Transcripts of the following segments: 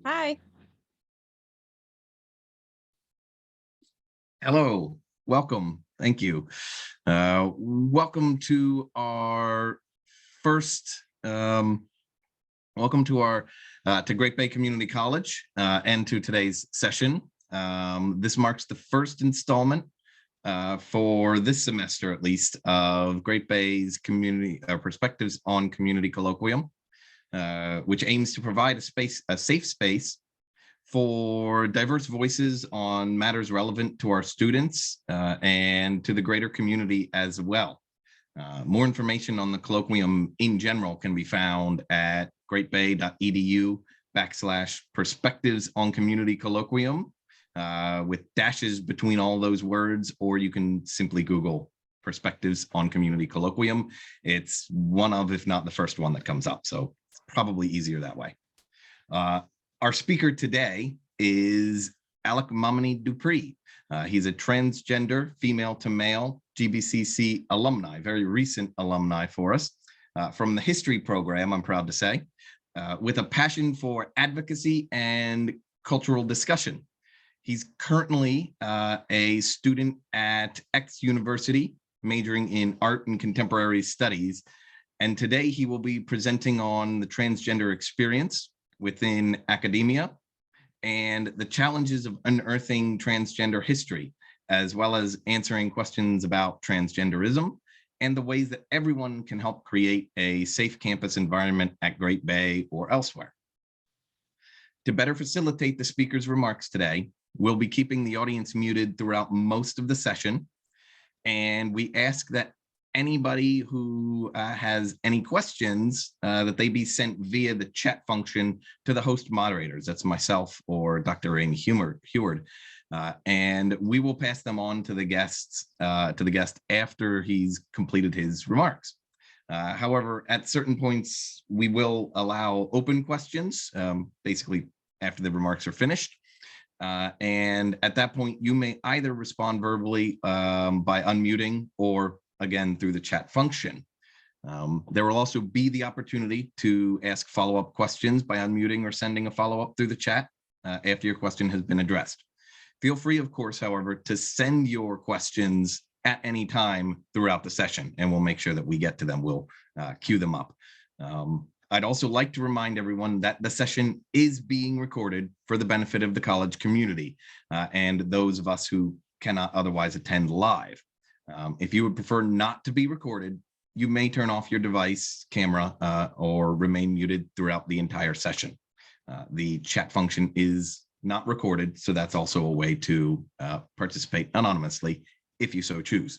Hi. Hello, welcome. Thank you. Welcome to our first, welcome to our to Great Bay Community College and to today's session. This marks the first installment for this semester, at least, of Great Bay's community perspectives on community colloquium, which aims to provide a safe space for diverse voices on matters relevant to our students and to the greater community as well. More information on the colloquium in general can be found at greatbay.edu/perspectives on community colloquium with dashes between all those words, or you can simply Google perspectives on community colloquium. It's one of, if not the first one that comes up. So it's probably easier that way. Our speaker today is Alec Momenee-DuPrie. He's a transgender, female to male GBCC alumni, very recent alumni for us from the history program, I'm proud to say, with a passion for advocacy and cultural discussion. He's currently a student at X University, majoring in art and contemporary studies. And today he will be presenting on the transgender experience within academia and the challenges of unearthing transgender history, as well as answering questions about transgenderism and the ways that everyone can help create a safe campus environment at Great Bay or elsewhere. To better facilitate the speaker's remarks today, we'll be keeping the audience muted throughout most of the session, and we ask that anybody who has any questions that they be sent via the chat function to the host moderators. That's myself or Dr. Amy Heward. And we will pass them on to the guest after he's completed his remarks. However, at certain points, we will allow open questions, basically after the remarks are finished. And at that point, you may either respond verbally by unmuting or again through the chat function. There will also be the opportunity to ask follow-up questions by unmuting or sending a follow-up through the chat after your question has been addressed. Feel free, of course, however, to send your questions at any time throughout the session, and we'll make sure that we get to them. We'll queue them up. I'd also like to remind everyone that the session is being recorded for the benefit of the college community and those of us who cannot otherwise attend live. If you would prefer not to be recorded, you may turn off your device camera or remain muted throughout the entire session. The chat function is not recorded, so that's also a way to participate anonymously if you so choose.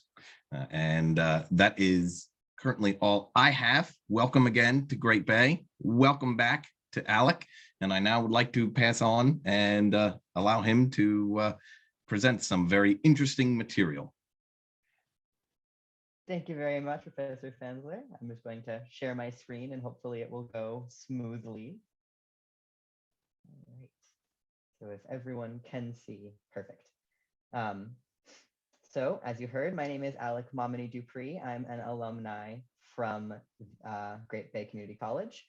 And that is currently all I have. Welcome again to Great Bay. Welcome back to Alec. And I now would like to pass on and allow him to present some very interesting material. Thank you very much, Professor Fansler. I'm just going to share my screen and hopefully it will go smoothly. All right. So if everyone can see, perfect. So as you heard, my name is Alec Momenee-DuPrie. I'm an alumni from Great Bay Community College.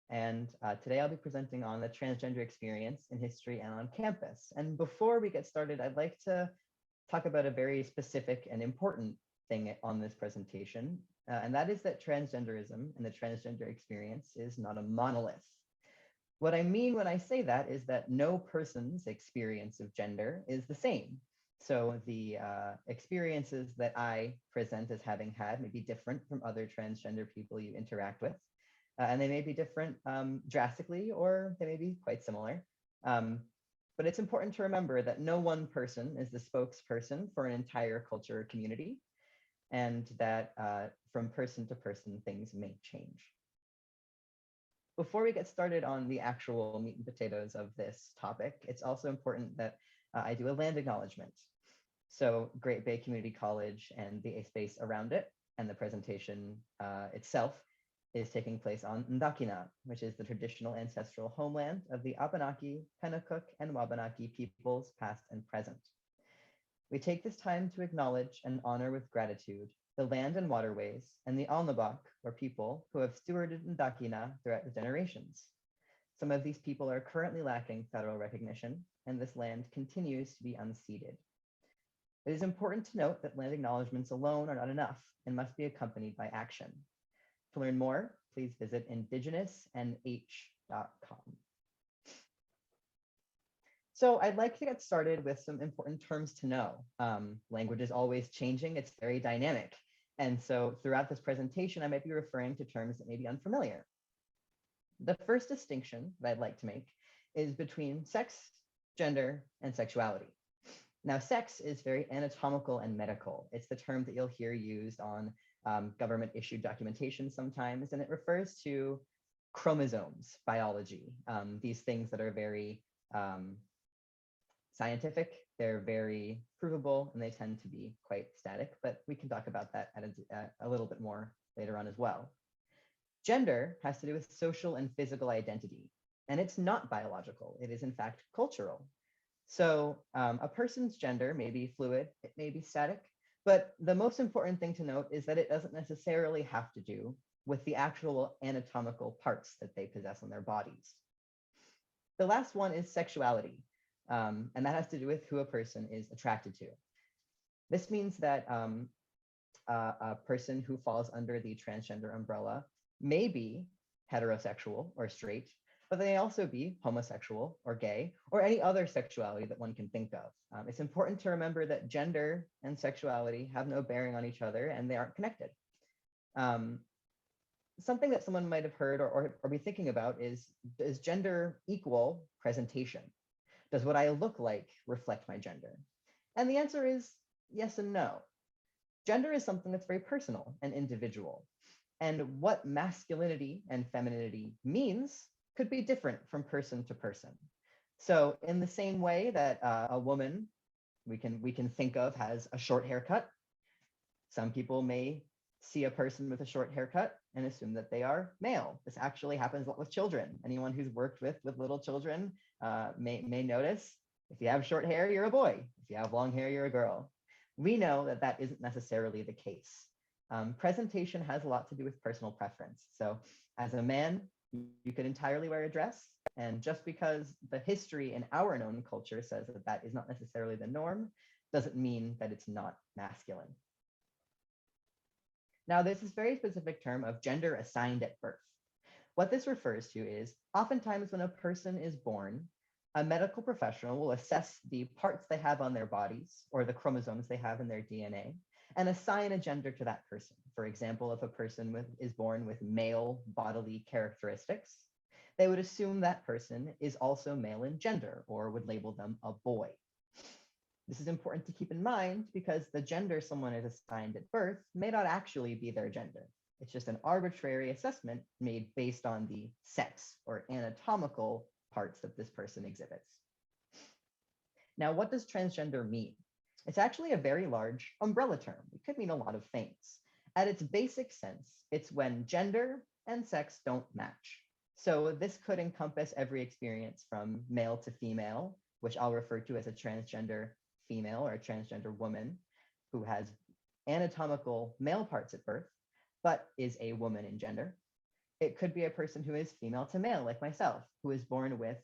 And today I'll be presenting on the transgender experience in history and on campus. And before we get started, I'd like to talk about a very specific and important thing on this presentation, and that is that transgenderism and the transgender experience is not a monolith. What I mean when I say that is that no person's experience of gender is the same. So the experiences that I present as having had may be different from other transgender people you interact with, and they may be different drastically, or they may be quite similar. But it's important to remember that no one person is the spokesperson for an entire culture or community, and that from person to person, things may change. Before we get started on the actual meat and potatoes of this topic, it's also important that I do a land acknowledgement. So Great Bay Community College and the space around it and the presentation itself is taking place on Ndakina, which is the traditional ancestral homeland of the Abenaki, Pennacook, and Wabanaki peoples, past and present. We take this time to acknowledge and honor with gratitude the land and waterways and the Alnabak, or people, who have stewarded Ndakina throughout the generations. Some of these people are currently lacking federal recognition, and this land continues to be unceded. It is important to note that land acknowledgements alone are not enough and must be accompanied by action. To learn more, please visit indigenousnh.com. So I'd like to get started with some important terms to know. Language is always changing, it's very dynamic. And so throughout this presentation, I might be referring to terms that may be unfamiliar. The first distinction that I'd like to make is between sex, gender, and sexuality. Now, sex is very anatomical and medical. It's the term that you'll hear used on government issued documentation sometimes, and it refers to chromosomes, biology, these things that are very scientific, they're very provable, and they tend to be quite static, but we can talk about that a little bit more later on as well. Gender has to do with social and physical identity, and it's not biological. It is in fact cultural. So a person's gender may be fluid, it may be static, but the most important thing to note is that it doesn't necessarily have to do with the actual anatomical parts that they possess on their bodies. The last one is sexuality, and that has to do with who a person is attracted to. This means that a person who falls under the transgender umbrella may be heterosexual or straight, but they may also be homosexual or gay or any other sexuality that one can think of. It's important to remember that gender and sexuality have no bearing on each other and they aren't connected. Something that someone might have heard or be thinking about is, does gender equal presentation? Does what I look like reflect my gender? And the answer is yes and no. Gender is something that's very personal and individual. And what masculinity and femininity means could be different from person to person. So in the same way that a woman we can think of has a short haircut, some people may see a person with a short haircut and assume that they are male. This actually happens a lot with children. Anyone who's worked with little children may notice, if you have short hair, you're a boy. If you have long hair, you're a girl. We know that that isn't necessarily the case. Presentation has a lot to do with personal preference. So as a man, you could entirely wear a dress. And just because the history in our known culture says that that is not necessarily the norm, doesn't mean that it's not masculine. Now, there's this very specific term of gender assigned at birth. What this refers to is oftentimes when a person is born, a medical professional will assess the parts they have on their bodies or the chromosomes they have in their DNA and assign a gender to that person. For example, if a person is born with male bodily characteristics, they would assume that person is also male in gender or would label them a boy. This is important to keep in mind because the gender someone is assigned at birth may not actually be their gender. It's just an arbitrary assessment made based on the sex or anatomical parts that this person exhibits. Now, what does transgender mean? It's actually a very large umbrella term. It could mean a lot of things. At its basic sense, it's when gender and sex don't match. So this could encompass every experience from male to female, which I'll refer to as a transgender female or a transgender woman who has anatomical male parts at birth, but is a woman in gender. It could be a person who is female to male, like myself, who is born with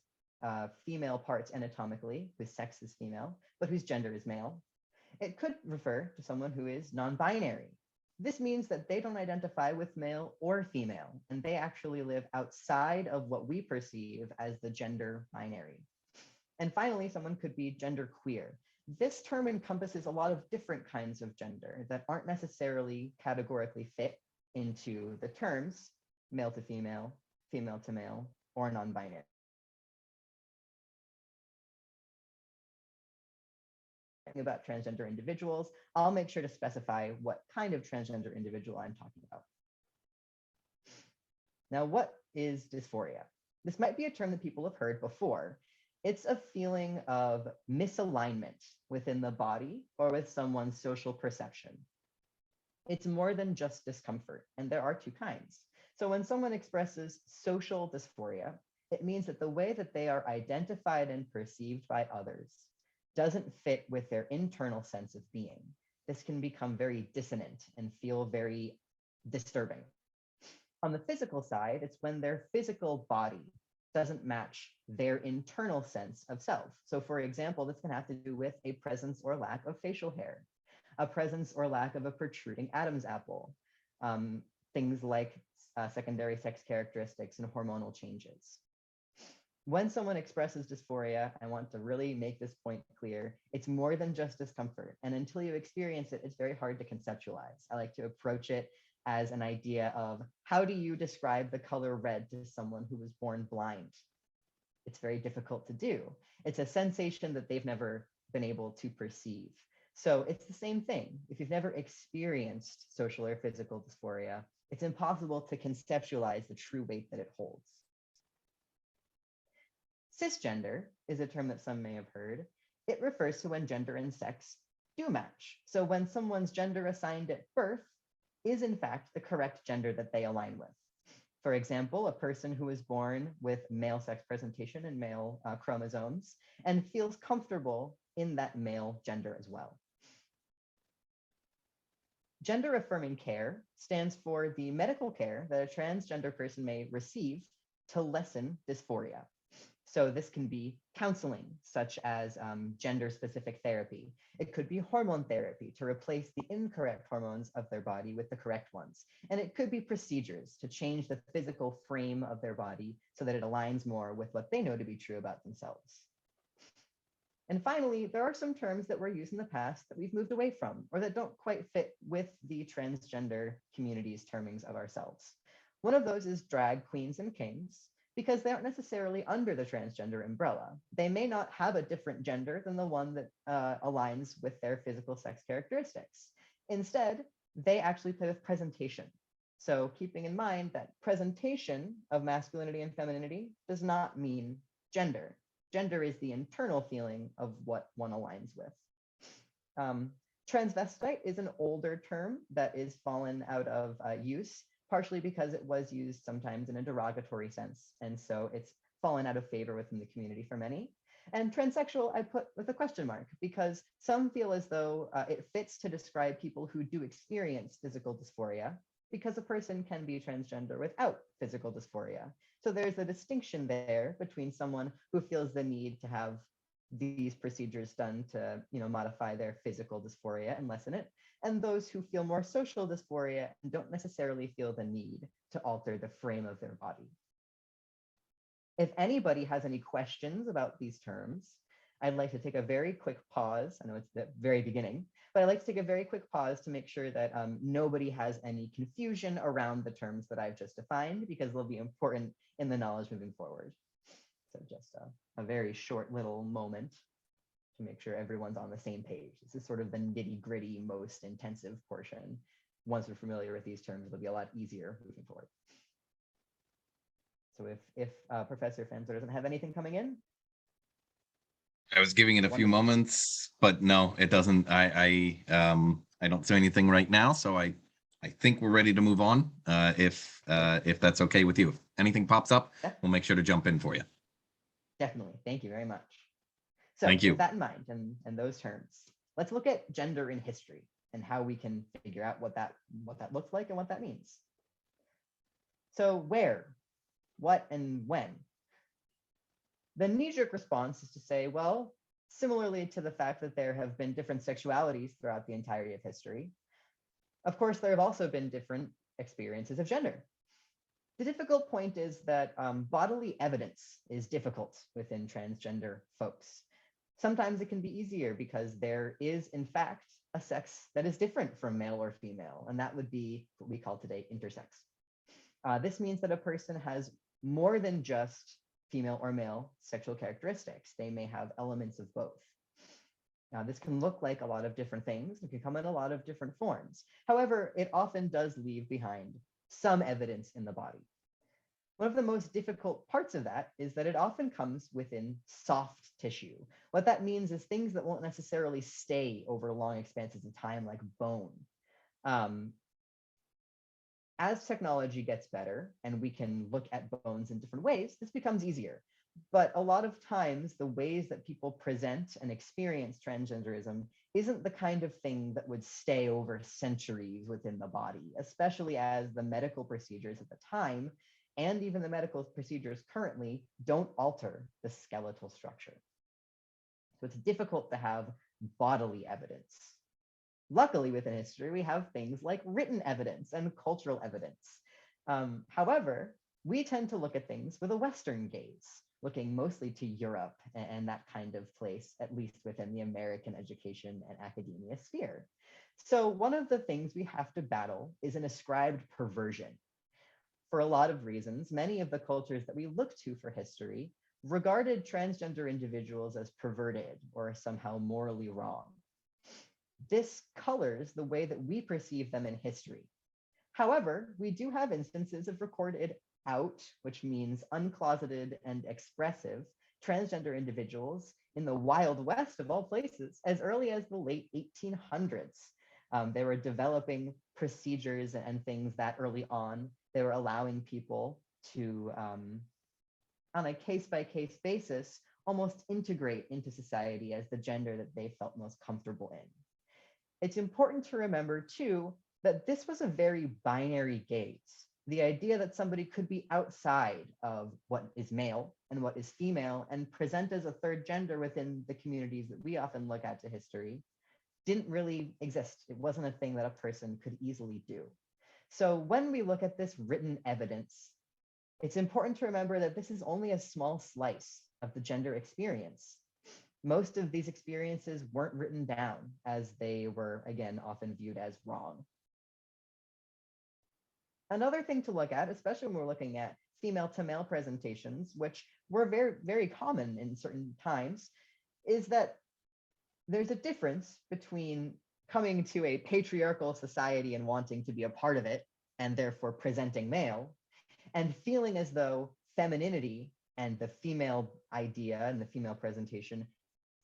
female parts anatomically, whose sex is female, but whose gender is male. It could refer to someone who is non-binary. This means that they don't identify with male or female, and they actually live outside of what we perceive as the gender binary. And finally, someone could be genderqueer. This term encompasses a lot of different kinds of gender that aren't necessarily categorically fit into the terms male to female, female to male, or non-binary. About transgender individuals, I'll make sure to specify what kind of transgender individual I'm talking about. Now, what is dysphoria? This might be a term that people have heard before. It's a feeling of misalignment within the body or with someone's social perception. It's more than just discomfort, and there are two kinds. So when someone expresses social dysphoria, it means that the way that they are identified and perceived by others doesn't fit with their internal sense of being. This can become very dissonant and feel very disturbing. On the physical side, it's when their physical body doesn't match their internal sense of self. So for example, this can have to do with a presence or lack of facial hair, a presence or lack of a protruding Adam's apple, things like secondary sex characteristics and hormonal changes. When someone expresses dysphoria, I want to really make this point clear. It's more than just discomfort. And until you experience it, it's very hard to conceptualize. I like to approach it as an idea of how do you describe the color red to someone who was born blind? It's very difficult to do. It's a sensation that they've never been able to perceive. So it's the same thing. If you've never experienced social or physical dysphoria, it's impossible to conceptualize the true weight that it holds. Cisgender is a term that some may have heard. It refers to when gender and sex do match. So when someone's gender assigned at birth is in fact the correct gender that they align with. For example, a person who is born with male sex presentation and male chromosomes and feels comfortable in that male gender as well. Gender affirming care stands for the medical care that a transgender person may receive to lessen dysphoria. So this can be counseling, such as gender-specific therapy. It could be hormone therapy to replace the incorrect hormones of their body with the correct ones. And it could be procedures to change the physical frame of their body so that it aligns more with what they know to be true about themselves. And finally, there are some terms that were used in the past that we've moved away from or that don't quite fit with the transgender community's termings of ourselves. One of those is drag queens and kings, because they aren't necessarily under the transgender umbrella. They may not have a different gender than the one that aligns with their physical sex characteristics. Instead, they actually play with presentation. So keeping in mind that presentation of masculinity and femininity does not mean gender. Gender is the internal feeling of what one aligns with. Transvestite is an older term that is fallen out of use, partially because it was used sometimes in a derogatory sense. And so it's fallen out of favor within the community for many. And transsexual, I put with a question mark, because some feel as though it fits to describe people who do experience physical dysphoria, because a person can be transgender without physical dysphoria. So there's a distinction there between someone who feels the need to have these procedures done to, modify their physical dysphoria and lessen it, and those who feel more social dysphoria and don't necessarily feel the need to alter the frame of their body. If anybody has any questions about these terms, I'd like to take a very quick pause. I know it's the very beginning, but I'd like to take a very quick pause to make sure that nobody has any confusion around the terms that I've just defined, because they'll be important in the knowledge moving forward. So just a very short little moment to make sure everyone's on the same page. This is sort of the nitty-gritty, most intensive portion. Once we're familiar with these terms, it'll be a lot easier moving forward. So if Professor Fenzer doesn't have anything coming in. I was giving it a few moments, but no, it doesn't. I don't see anything right now, so I think we're ready to move on. If that's okay with you. If anything pops up, we'll make sure to jump in for you. Definitely. Thank you very much. So thank you. With that in mind and those terms, let's look at gender in history and how we can figure out what that looks like and what that means. So where, what, and when? The knee-jerk response is to say, well, similarly to the fact that there have been different sexualities throughout the entirety of history, of course, there have also been different experiences of gender. The difficult point is that bodily evidence is difficult within transgender folks. Sometimes it can be easier because there is, in fact, a sex that is different from male or female, and that would be what we call today intersex. This means that a person has more than just female or male sexual characteristics. They may have elements of both. Now, this can look like a lot of different things. It can come in a lot of different forms. However, it often does leave behind some evidence in the body. One of the most difficult parts of that is that it often comes within soft tissue. What that means is things that won't necessarily stay over long expanses of time, like bone. As technology gets better and we can look at bones in different ways, this becomes easier. But a lot of times, the ways that people present and experience transgenderism isn't the kind of thing that would stay over centuries within the body, especially as the medical procedures at the time and even the medical procedures currently don't alter the skeletal structure. So it's difficult to have bodily evidence. Luckily, within history, we have things like written evidence and cultural evidence. However, we tend to look at things with a Western gaze, looking mostly to Europe and that kind of place, at least within the American education and academia sphere. So one of the things we have to battle is an ascribed perversion. For a lot of reasons, many of the cultures that we look to for history regarded transgender individuals as perverted or somehow morally wrong. This colors the way that we perceive them in history. However, we do have instances of recorded out, which means uncloseted and expressive, transgender individuals in the Wild West of all places as early as the late 1800s. They were developing procedures and things that early on. They were allowing people to, on a case-by-case basis, almost integrate into society as the gender that they felt most comfortable in. It's important to remember, too, that this was a very binary gaze. The idea that somebody could be outside of what is male and what is female and present as a third gender within the communities that we often look at to history didn't really exist. It wasn't a thing that a person could easily do. So when we look at this written evidence, it's important to remember that this is only a small slice of the gender experience. Most of these experiences weren't written down, as they were, again, often viewed as wrong. Another thing to look at, especially when we're looking at female to male presentations, which were very, very common in certain times, is that there's a difference between coming to a patriarchal society and wanting to be a part of it, and therefore presenting male, and feeling as though femininity and the female idea and the female presentation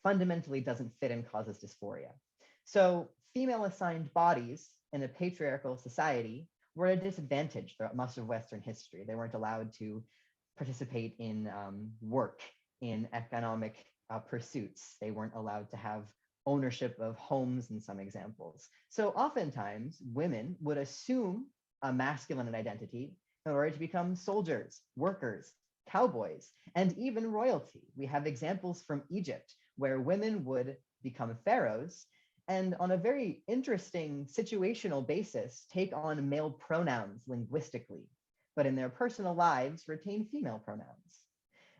fundamentally doesn't fit and causes dysphoria. So female assigned bodies in a patriarchal society were at a disadvantage throughout much of Western history. They weren't allowed to participate in work, in economic pursuits. They weren't allowed to have ownership of homes in some examples. So oftentimes women would assume a masculine identity in order to become soldiers, workers, cowboys, and even royalty. We have examples from Egypt where women would become pharaohs and on a very interesting situational basis, take on male pronouns linguistically, but in their personal lives retain female pronouns.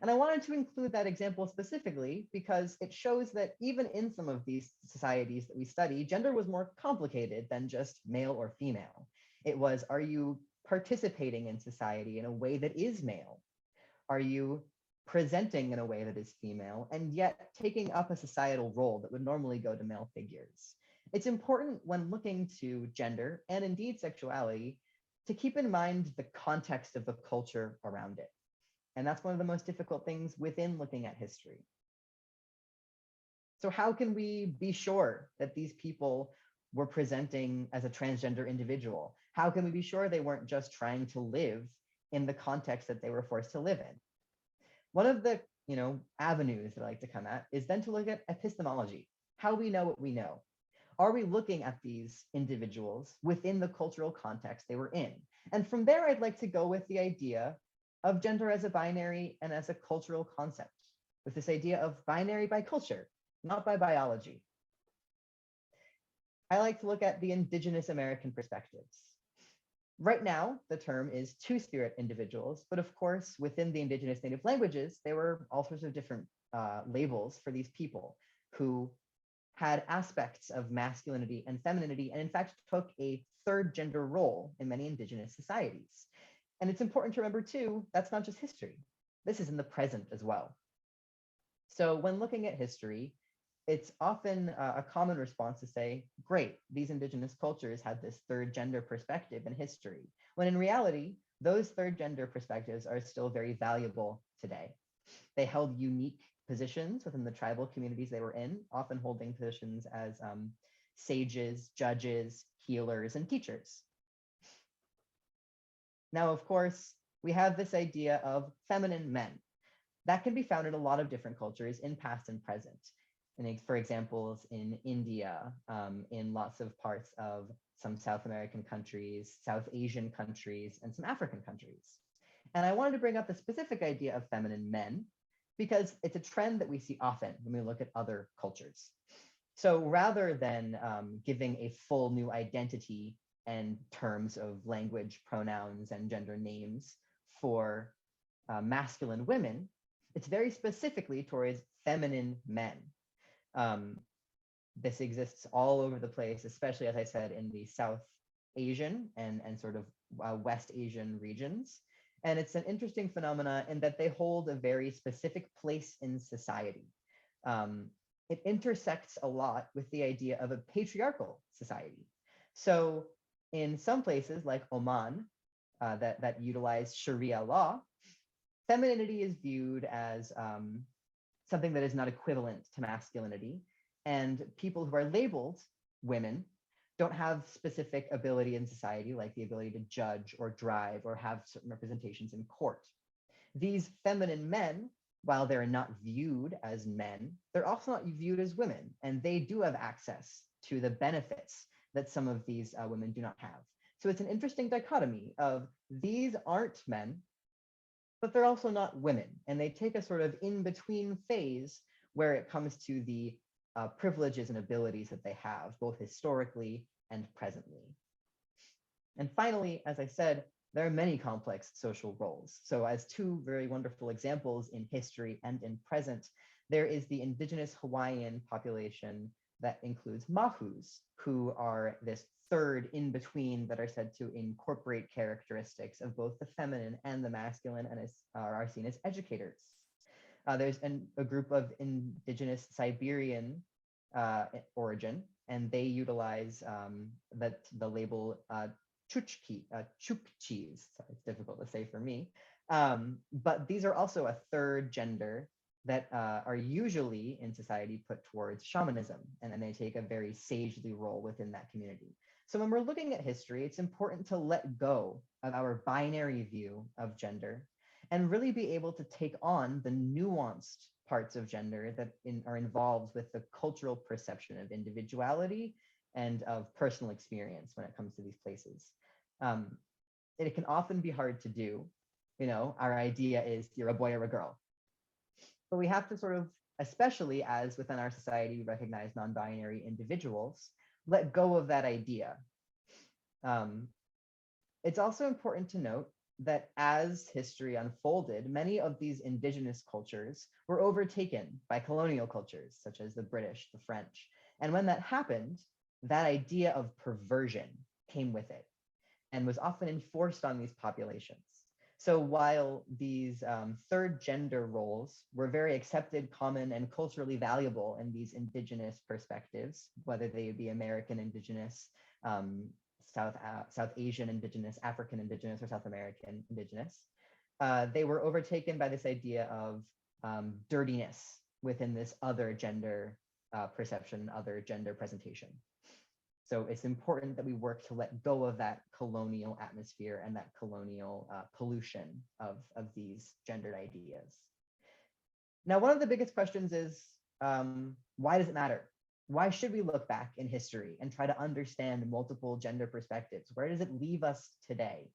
And I wanted to include that example specifically because it shows that even in some of these societies that we study, gender was more complicated than just male or female. It was, are you participating in society in a way that is male? Are you presenting in a way that is female and yet taking up a societal role that would normally go to male figures? It's important when looking to gender and indeed sexuality to keep in mind the context of the culture around it. And that's one of the most difficult things within looking at history. So how can we be sure that these people were presenting as a transgender individual? How can we be sure they weren't just trying to live in the context that they were forced to live in? One of the avenues that I like to come at is then to look at epistemology, how we know what we know. Are we looking at these individuals within the cultural context they were in? And from there, I'd like to go with the idea of gender as a binary and as a cultural concept, with this idea of binary by culture, not by biology. I like to look at the indigenous American perspectives. Right now, the term is two-spirit individuals, but of course, within the indigenous native languages, there were all sorts of different labels for these people who had aspects of masculinity and femininity, and in fact, took a third gender role in many indigenous societies. And it's important to remember too, that's not just history. This is in the present as well. So when looking at history, it's often a common response to say, great, these indigenous cultures had this third gender perspective in history, when in reality, those third gender perspectives are still very valuable today. They held unique positions within the tribal communities they were in, often holding positions as sages, judges, healers, and teachers. Now, of course, we have this idea of feminine men. That can be found in a lot of different cultures in past and present. And for examples in India, in lots of parts of some South American countries, South Asian countries, and some African countries. And I wanted to bring up the specific idea of feminine men because it's a trend that we see often when we look at other cultures. So rather than giving a full new identity and terms of language, pronouns, and gender names for masculine women, it's very specifically towards feminine men. This exists all over the place, especially, as I said, in the South Asian and sort of West Asian regions. And it's an interesting phenomena in that they hold a very specific place in society. It intersects a lot with the idea of a patriarchal society. So in some places like Oman, that utilize Sharia law, femininity is viewed as something that is not equivalent to masculinity. And people who are labeled women don't have specific ability in society, like the ability to judge or drive or have certain representations in court. These feminine men, while they're not viewed as men, they're also not viewed as women, and they do have access to the benefits that some of these women do not have. So it's an interesting dichotomy of these aren't men, but they're also not women, and they take a sort of in-between phase where it comes to the privileges and abilities that they have, both historically and presently. And finally, as I said, there are many complex social roles. So as two very wonderful examples in history and in present, there is the indigenous Hawaiian population that includes mahus, who are this third in between that are said to incorporate characteristics of both the feminine and the masculine and are seen as educators. There's a group of indigenous Siberian origin, and they utilize the label chukchis. It's difficult to say for me. But these are also a third gender that are usually in society put towards shamanism, and they take a very sagely role within that community. So when we're looking at history, it's important to let go of our binary view of gender and really be able to take on the nuanced parts of gender that are involved with the cultural perception of individuality and of personal experience when it comes to these places. It can often be hard to do. You know, our idea is you're a boy or a girl. But we have to sort of, especially as within our society, we recognize non-binary individuals, let go of that idea. It's also important to note that as history unfolded, many of these indigenous cultures were overtaken by colonial cultures, such as the British, the French. And when that happened, that idea of perversion came with it and was often enforced on these populations. So while these third gender roles were very accepted, common, and culturally valuable in these indigenous perspectives, whether they be American indigenous, South Asian indigenous, African indigenous, or South American indigenous, they were overtaken by this idea of dirtiness within this other gender perception, other gender presentation. So it's important that we work to let go of that colonial atmosphere and that colonial pollution of these gendered ideas. Now, one of the biggest questions is, why does it matter? Why should we look back in history and try to understand multiple gender perspectives? Where does it leave us today?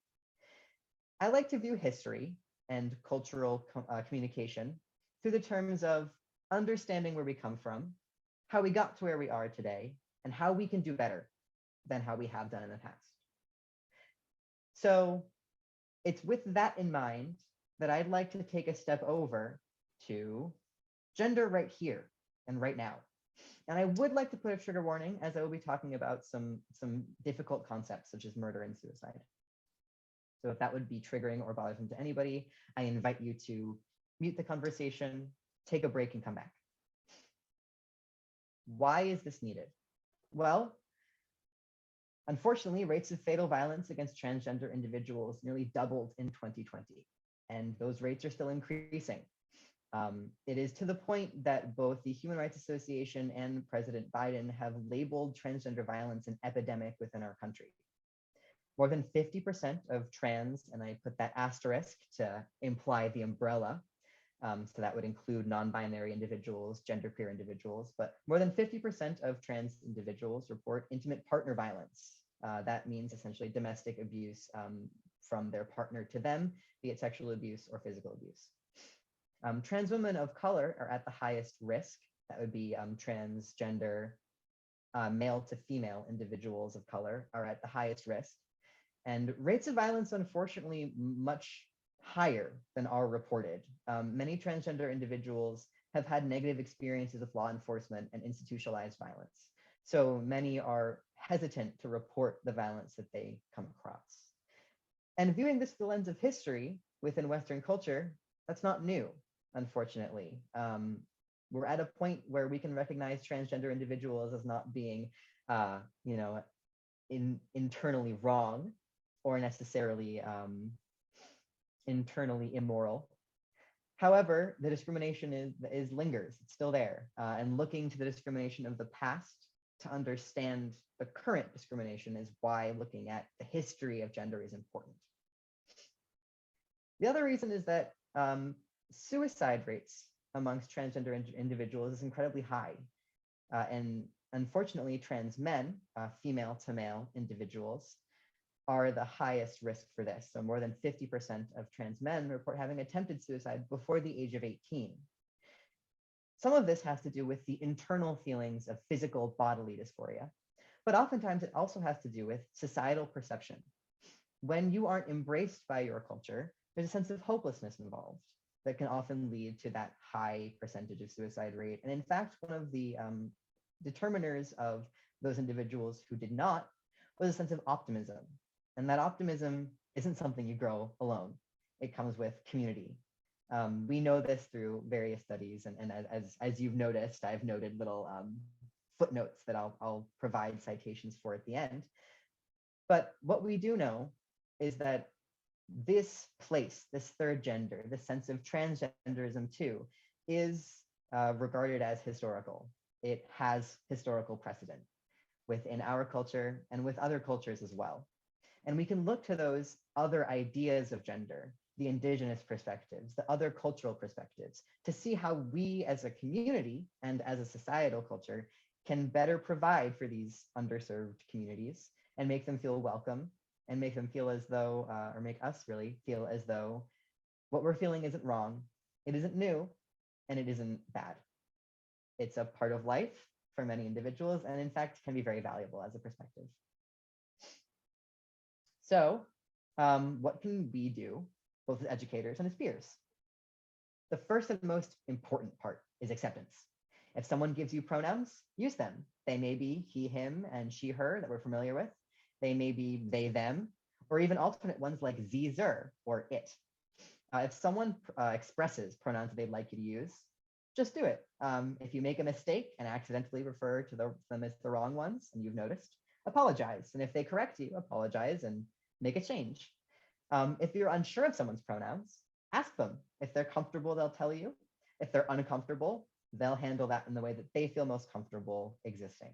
I like to view history and cultural communication through the terms of understanding where we come from, how we got to where we are today, and how we can do better than how we have done in the past. So it's with that in mind that I'd like to take a step over to gender right here and right now. And I would like to put a trigger warning, as I will be talking about some difficult concepts such as murder and suicide. So if that would be triggering or bothersome to anybody, I invite you to mute the conversation, take a break, and come back. Why is this needed? Well, unfortunately, rates of fatal violence against transgender individuals nearly doubled in 2020, and those rates are still increasing. It is to the point that both the Human Rights Association and President Biden have labeled transgender violence an epidemic within our country. More than 50% of trans, and I put that asterisk to imply the umbrella, so that would include non-binary individuals, genderqueer individuals, but more than 50% of trans individuals report intimate partner violence. That means essentially domestic abuse from their partner to them, be it sexual abuse or physical abuse. Trans women of color are at the highest risk. That would be transgender, male to female individuals of color are at the highest risk. And rates of violence, unfortunately, much higher than are reported. Many transgender individuals have had negative experiences with law enforcement and institutionalized violence. So many are hesitant to report the violence that they come across. And viewing this through the lens of history within Western culture, that's not new, unfortunately. We're at a point where we can recognize transgender individuals as not being, internally wrong or necessarily internally immoral. However, the discrimination is lingers. It's still there, and looking to the discrimination of the past to understand the current discrimination is why looking at the history of gender is important. The other reason is that suicide rates amongst transgender individuals is incredibly high. And unfortunately, trans men, female to male individuals, are the highest risk for this. So more than 50% of trans men report having attempted suicide before the age of 18. Some of this has to do with the internal feelings of physical bodily dysphoria, but oftentimes it also has to do with societal perception. When you aren't embraced by your culture, there's a sense of hopelessness involved that can often lead to that high percentage of suicide rate. And in fact, one of the determiners of those individuals who did not was a sense of optimism. And that optimism isn't something you grow alone. It comes with community. We know this through various studies, and as you've noticed, I've noted little footnotes that I'll provide citations for at the end. But what we do know is that this place, this third gender, this sense of transgenderism too, is regarded as historical. It has historical precedent within our culture and with other cultures as well. And we can look to those other ideas of gender, the indigenous perspectives, the other cultural perspectives, to see how we as a community and as a societal culture can better provide for these underserved communities and make them feel welcome and make them feel as though, or make us really feel as though what we're feeling isn't wrong, it isn't new, and it isn't bad. It's a part of life for many individuals, and in fact, can be very valuable as a perspective. So what can we do, both as educators and as peers? The first and most important part is acceptance. If someone gives you pronouns, use them. They may be he, him, and she, her that we're familiar with. They may be they, them, or even alternate ones like sie, zer, or it. If someone expresses pronouns that they'd like you to use, just do it. If you make a mistake and accidentally refer to them as the wrong ones, and you've noticed, apologize. And if they correct you, apologize and make a change. If you're unsure of someone's pronouns, ask them. If they're comfortable, they'll tell you. If they're uncomfortable, they'll handle that in the way that they feel most comfortable existing.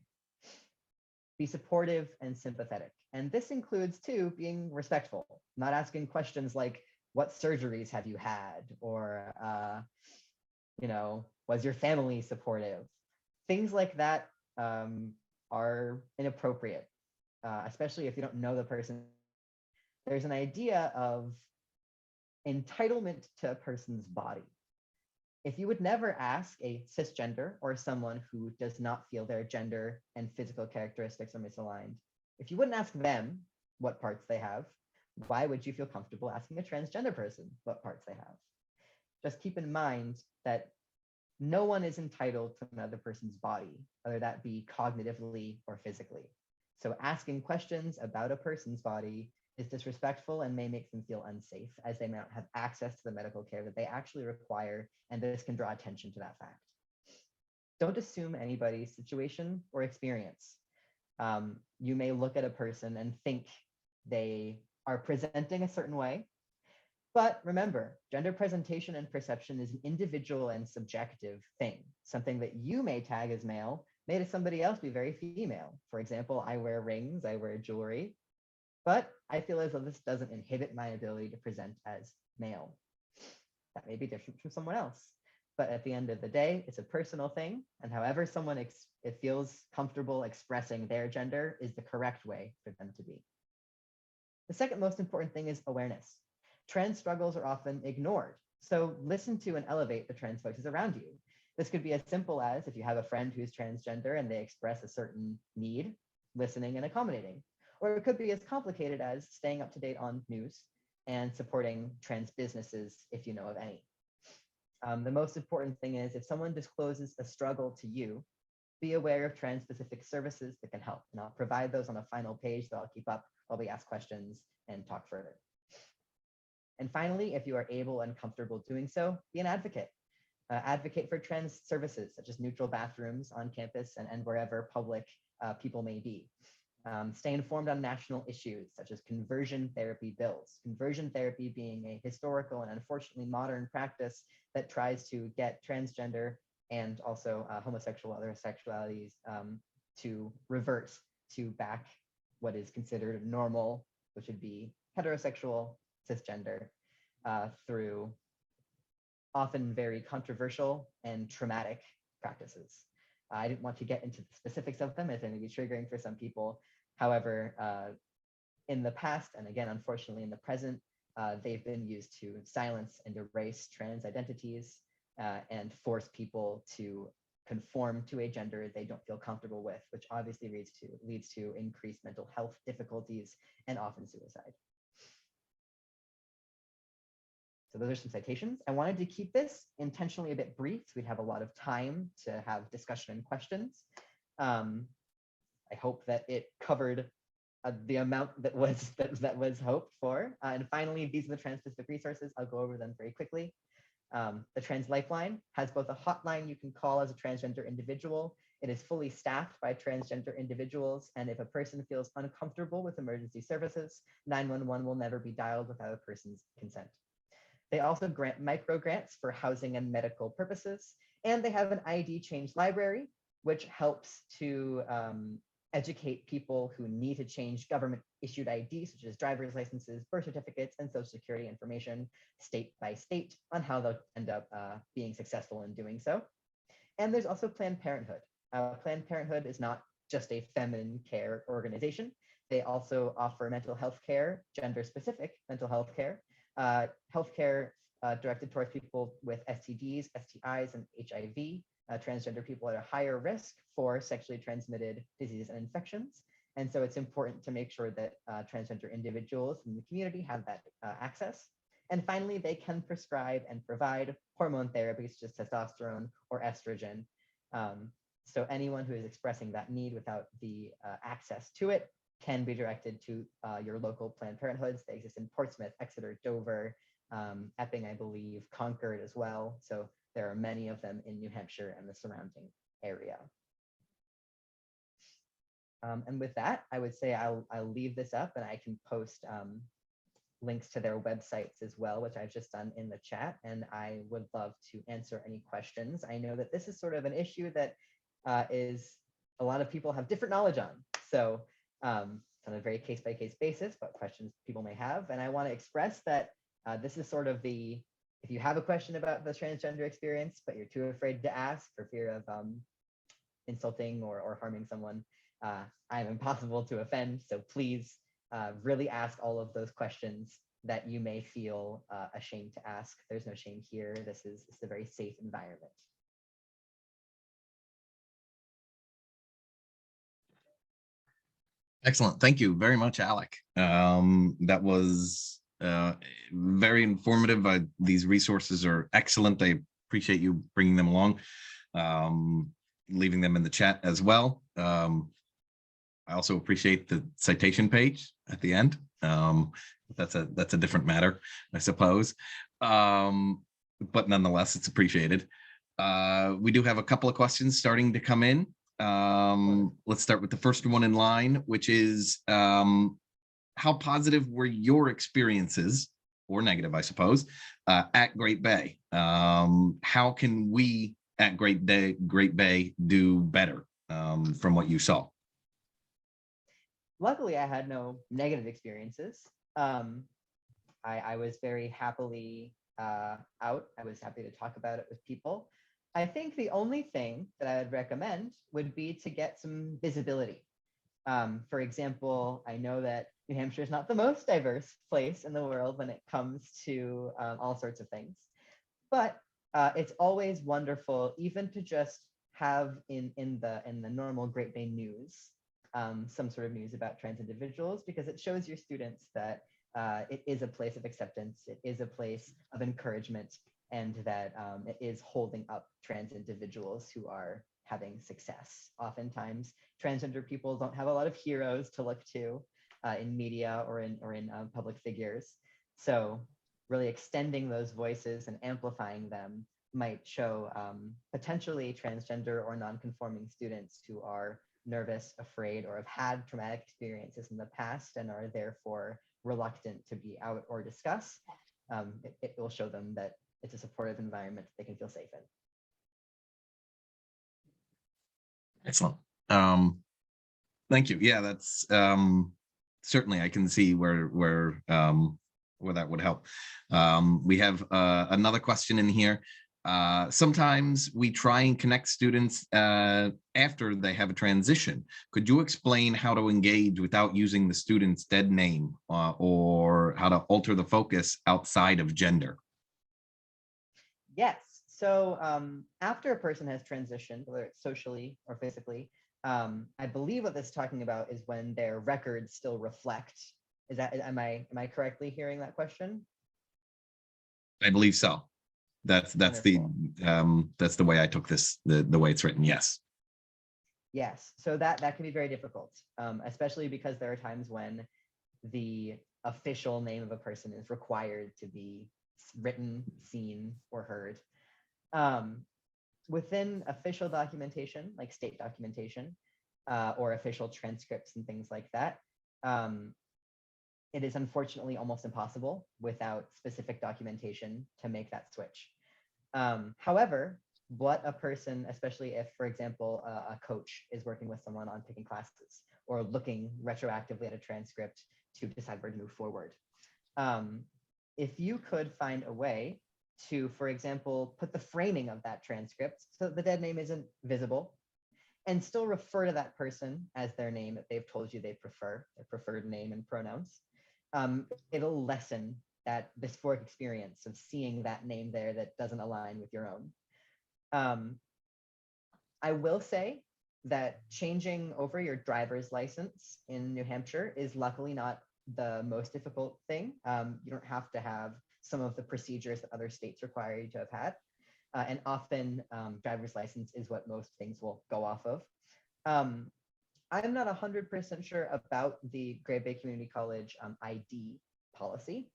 Be supportive and sympathetic. And this includes too, being respectful, not asking questions like, what surgeries have you had? Or, was your family supportive? Things like that are inappropriate, especially if you don't know the person. There's an idea of entitlement to a person's body. If you would never ask a cisgender or someone who does not feel their gender and physical characteristics are misaligned, if you wouldn't ask them what parts they have, why would you feel comfortable asking a transgender person what parts they have? Just keep in mind that no one is entitled to another person's body, whether that be cognitively or physically. So asking questions about a person's body is disrespectful and may make them feel unsafe, as they may not have access to the medical care that they actually require, and this can draw attention to that fact. Don't assume anybody's situation or experience. You may look at a person and think they are presenting a certain way, but remember, gender presentation and perception is an individual and subjective thing. Something that you may tag as male may to somebody else be very female. For example, I wear rings, I wear jewelry, but I feel as though this doesn't inhibit my ability to present as male. That may be different from someone else. But at the end of the day, it's a personal thing. And however someone it feels comfortable expressing their gender is the correct way for them to be. The second most important thing is awareness. Trans struggles are often ignored. So listen to and elevate the trans voices around you. This could be as simple as if you have a friend who's transgender and they express a certain need, listening and accommodating. Or it could be as complicated as staying up to date on news and supporting trans businesses if you know of any. The most important thing is if someone discloses a struggle to you, be aware of trans-specific services that can help. And I'll provide those on a final page that I'll keep up while we ask questions and talk further. And finally, if you are able and comfortable doing so, be an advocate. Advocate for trans services, such as neutral bathrooms on campus and wherever public people may be. Stay informed on national issues, such as conversion therapy bills. Conversion therapy being a historical and unfortunately modern practice that tries to get transgender and also homosexual, other sexualities to revert to back what is considered normal, which would be heterosexual, cisgender, through often very controversial and traumatic practices. I didn't want to get into the specifics of them as they may be triggering for some people. However, in the past, and again, unfortunately in the present, they've been used to silence and erase trans identities and force people to conform to a gender they don't feel comfortable with, which obviously leads to increased mental health difficulties and often suicide. So those are some citations. I wanted to keep this intentionally a bit brief so we'd have a lot of time to have discussion and questions. I hope that it covered the amount that was hoped for. And finally, these are the trans-specific resources. I'll go over them very quickly. The Trans Lifeline has both a hotline you can call as a transgender individual. It is fully staffed by transgender individuals. And if a person feels uncomfortable with emergency services, 911 will never be dialed without a person's consent. They also grant micro grants for housing and medical purposes. And they have an ID change library, which helps to educate people who need to change government issued IDs, such as driver's licenses, birth certificates, and social security information state by state on how they'll end up being successful in doing so. And there's also Planned Parenthood. Planned Parenthood is not just a feminine care organization. They also offer mental health care, gender-specific mental health care, healthcare directed towards people with STDs, STIs, and HIV. Transgender people are at a higher risk for sexually transmitted diseases and infections. And so it's important to make sure that transgender individuals in the community have that access. And finally, they can prescribe and provide hormone therapies such as testosterone or estrogen. So anyone who is expressing that need without the access to it can be directed to your local Planned Parenthoods. They exist in Portsmouth, Exeter, Dover, Epping, I believe, Concord as well. So there are many of them in New Hampshire and the surrounding area. And with that, I would say I'll leave this up and I can post links to their websites as well, which I've just done in the chat. And I would love to answer any questions. I know that this is sort of an issue that is a lot of people have different knowledge on. So on a very case-by-case basis, but questions people may have. And I want to express that this is sort of the, if you have a question about the transgender experience, but you're too afraid to ask for fear of insulting or harming someone, I'm impossible to offend. So please really ask all of those questions that you may feel ashamed to ask. There's no shame here. This is a very safe environment. Excellent. Thank you very much, Alec. That was very informative. These resources are excellent. I appreciate you bringing them along, leaving them in the chat as well. I also appreciate the citation page at the end. That's a different matter, I suppose. But nonetheless, it's appreciated. We do have a couple of questions starting to come in. Let's start with the first one in line, which is how positive were your experiences, or negative, I suppose, at Great Bay? How can we at Great Bay do better from what you saw? Luckily, I had no negative experiences. I was very happily out. I was happy to talk about it with people. I think the only thing that I would recommend would be to get some visibility. For example, I know that New Hampshire is not the most diverse place in the world when it comes to all sorts of things, but it's always wonderful even to just have in the normal Great Bay news some sort of news about trans individuals, because it shows your students that it is a place of acceptance, it is a place of encouragement, and that it is holding up trans individuals who are having success. Oftentimes, transgender people don't have a lot of heroes to look to in media or in public figures. So really extending those voices and amplifying them might show potentially transgender or non-conforming students who are nervous, afraid, or have had traumatic experiences in the past and are therefore reluctant to be out or discuss. It will show them that it's a supportive environment they can feel safe in. Excellent. Thank you. Yeah, that's certainly, I can see where that would help. We have another question in here. Sometimes we try and connect students after they have a transition. Could you explain how to engage without using the student's dead name or how to alter the focus outside of gender? Yes. So after a person has transitioned, whether it's socially or physically, I believe what this is talking about is when their records still reflect. Is that, am I correctly hearing that question? I believe so. That's Wonderful. the way I took this, the way it's written. Yes. Yes. So that can be very difficult, especially because there are times when the official name of a person is required to be written, seen, or heard. Within official documentation, like state documentation, or official transcripts and things like that, it is unfortunately almost impossible without specific documentation to make that switch. However, what a person, especially if, for example, a coach is working with someone on picking classes or looking retroactively at a transcript to decide where to move forward. If you could find a way to, for example, put the framing of that transcript so that the dead name isn't visible and still refer to that person as their name that they've told you they prefer, their preferred name and pronouns, it'll lessen that dysphoric experience of seeing that name there that doesn't align with your own. I will say that changing over your driver's license in New Hampshire is luckily not the most difficult thing. You don't have to have some of the procedures that other states require you to have had. And often driver's license is what most things will go off of. I'm not 100% sure about the Great Bay Community College ID policy.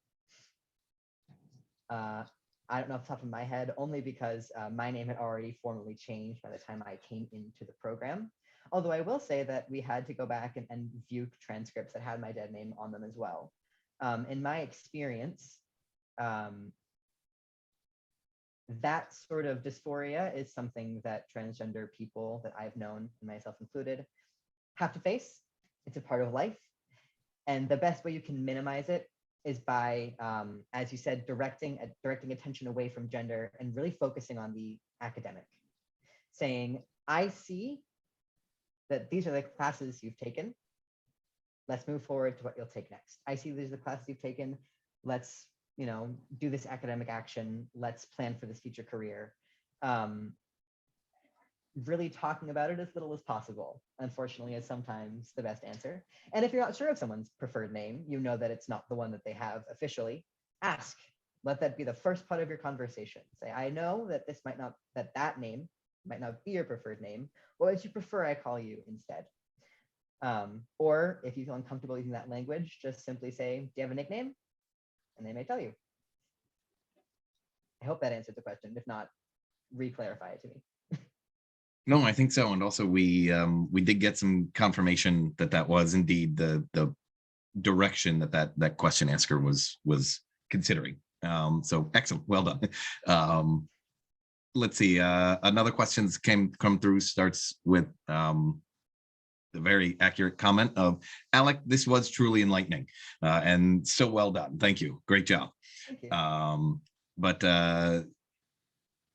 I don't know off the top of my head, only because my name had already formally changed by the time I came into the program. Although I will say that we had to go back and view transcripts that had my dead name on them as well. In my experience, that sort of dysphoria is something that transgender people that I've known, myself included, have to face. It's a part of life. And the best way you can minimize it is by, as you said, directing attention away from gender and really focusing on the academic. Saying, I see that these are the classes you've taken. Let's move forward to what you'll take next. I see these are the classes you've taken. Let's, do this academic action. Let's plan for this future career. Really talking about it as little as possible, unfortunately, is sometimes the best answer. And if you're not sure of someone's preferred name, you know that it's not the one that they have officially, ask. Let that be the first part of your conversation. Say, I know that this might not, that name might not be your preferred name. What would you prefer I call you instead? Or if you feel uncomfortable using that language, just simply say, do you have a nickname? And they may tell you. I hope that answered the question. If not, re-clarify it to me. No, I think so. And also we did get some confirmation that was indeed the direction that question asker was considering. So excellent. Well done. Let's see. Another questions come through starts with the very accurate comment of Alec, this was truly enlightening and so well done. Thank you. Great job. Thank you. But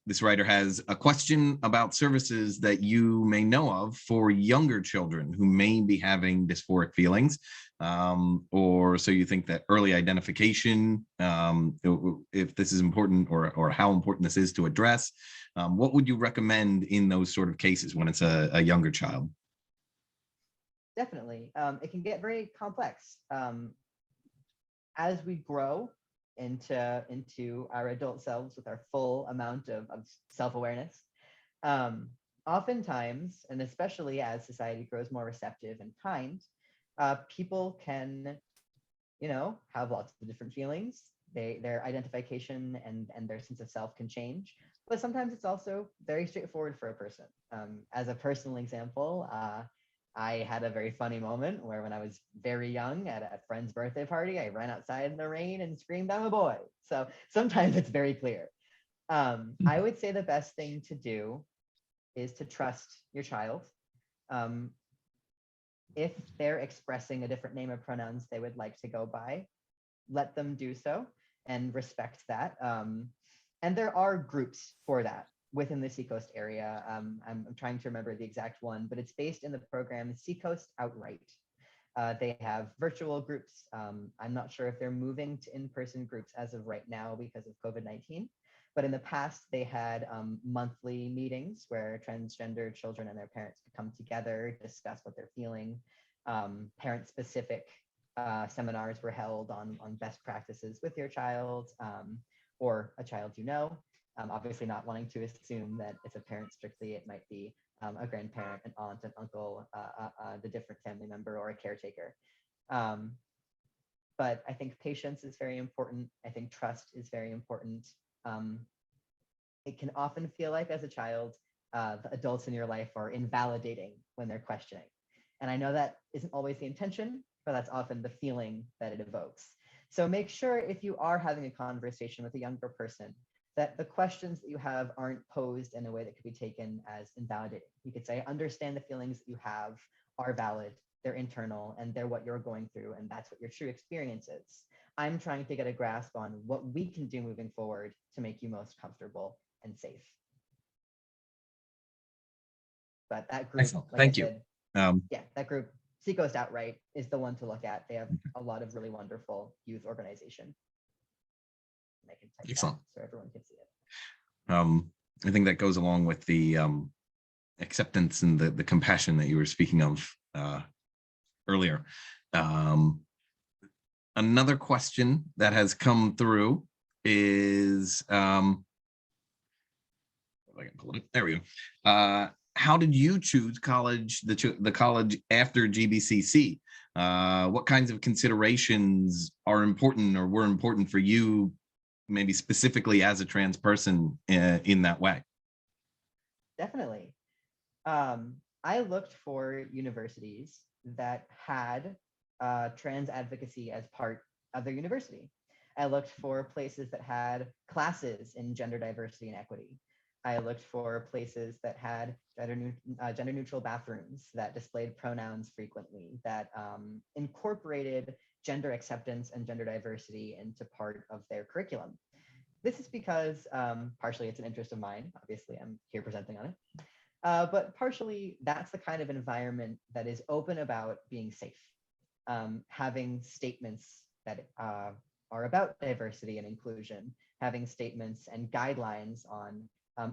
This writer has a question about services that you may know of for younger children who may be having dysphoric feelings, or so you think that early identification, if this is important, or how important this is to address. What would you recommend in those sort of cases when it's a younger child? Definitely. It can get very complex. As we grow into our adult selves with our full amount of self-awareness, oftentimes, and especially as society grows more receptive and kind, people can, have lots of different feelings. Their identification and their sense of self can change, but sometimes it's also very straightforward for a person. As a personal example, I had a very funny moment where when I was very young at a friend's birthday party, I ran outside in the rain and screamed, "I'm a boy." So sometimes it's very clear. I would say the best thing to do is to trust your child. If they're expressing a different name or pronouns they would like to go by, let them do so and respect that. And there are groups for that within the Seacoast area. I'm trying to remember the exact one, but it's based in the program Seacoast Outright. They have virtual groups. I'm not sure if they're moving to in-person groups as of right now because of COVID-19, but in the past they had monthly meetings where transgender children and their parents could come together, discuss what they're feeling. Parent-specific seminars were held on best practices with your child, or a child obviously not wanting to assume that it's a parent strictly. It might be a grandparent, an aunt, an uncle, the different family member, or a caretaker. But I think patience is very important. I think trust is very important. It can often feel like, as a child, the adults in your life are invalidating when they're questioning. And I know that isn't always the intention, but that's often the feeling that it evokes. So make sure, if you are having a conversation with a younger person, that the questions that you have aren't posed in a way that could be taken as invalidating. You could say, understand the feelings that you have are valid, they're internal, and they're what you're going through, and that's what your true experience is. I'm trying to get a grasp on what we can do moving forward to make you most comfortable and safe. But that group, Excellent. like Thank I you. said, yeah, that group, Seacoast Outright, is the one to look at. They have a lot of really wonderful youth organization. And I can type Excellent. that so everyone can see it. I think that goes along with the acceptance and the compassion that you were speaking of earlier. Another question that has come through is, if I can pull it, there we go. How did you choose college, the college after GBCC? What kinds of considerations are important or were important for you, maybe specifically as a trans person in that way? Definitely. I looked for universities that had trans advocacy as part of their university. I looked for places that had classes in gender diversity and equity. I looked for places that had gender neutral bathrooms, that displayed pronouns frequently, that incorporated gender acceptance and gender diversity into part of their curriculum. This is because partially it's an interest of mine. Obviously, I'm here presenting on it. But partially, that's the kind of environment that is open about being safe. Having statements that are about diversity and inclusion, having statements and guidelines on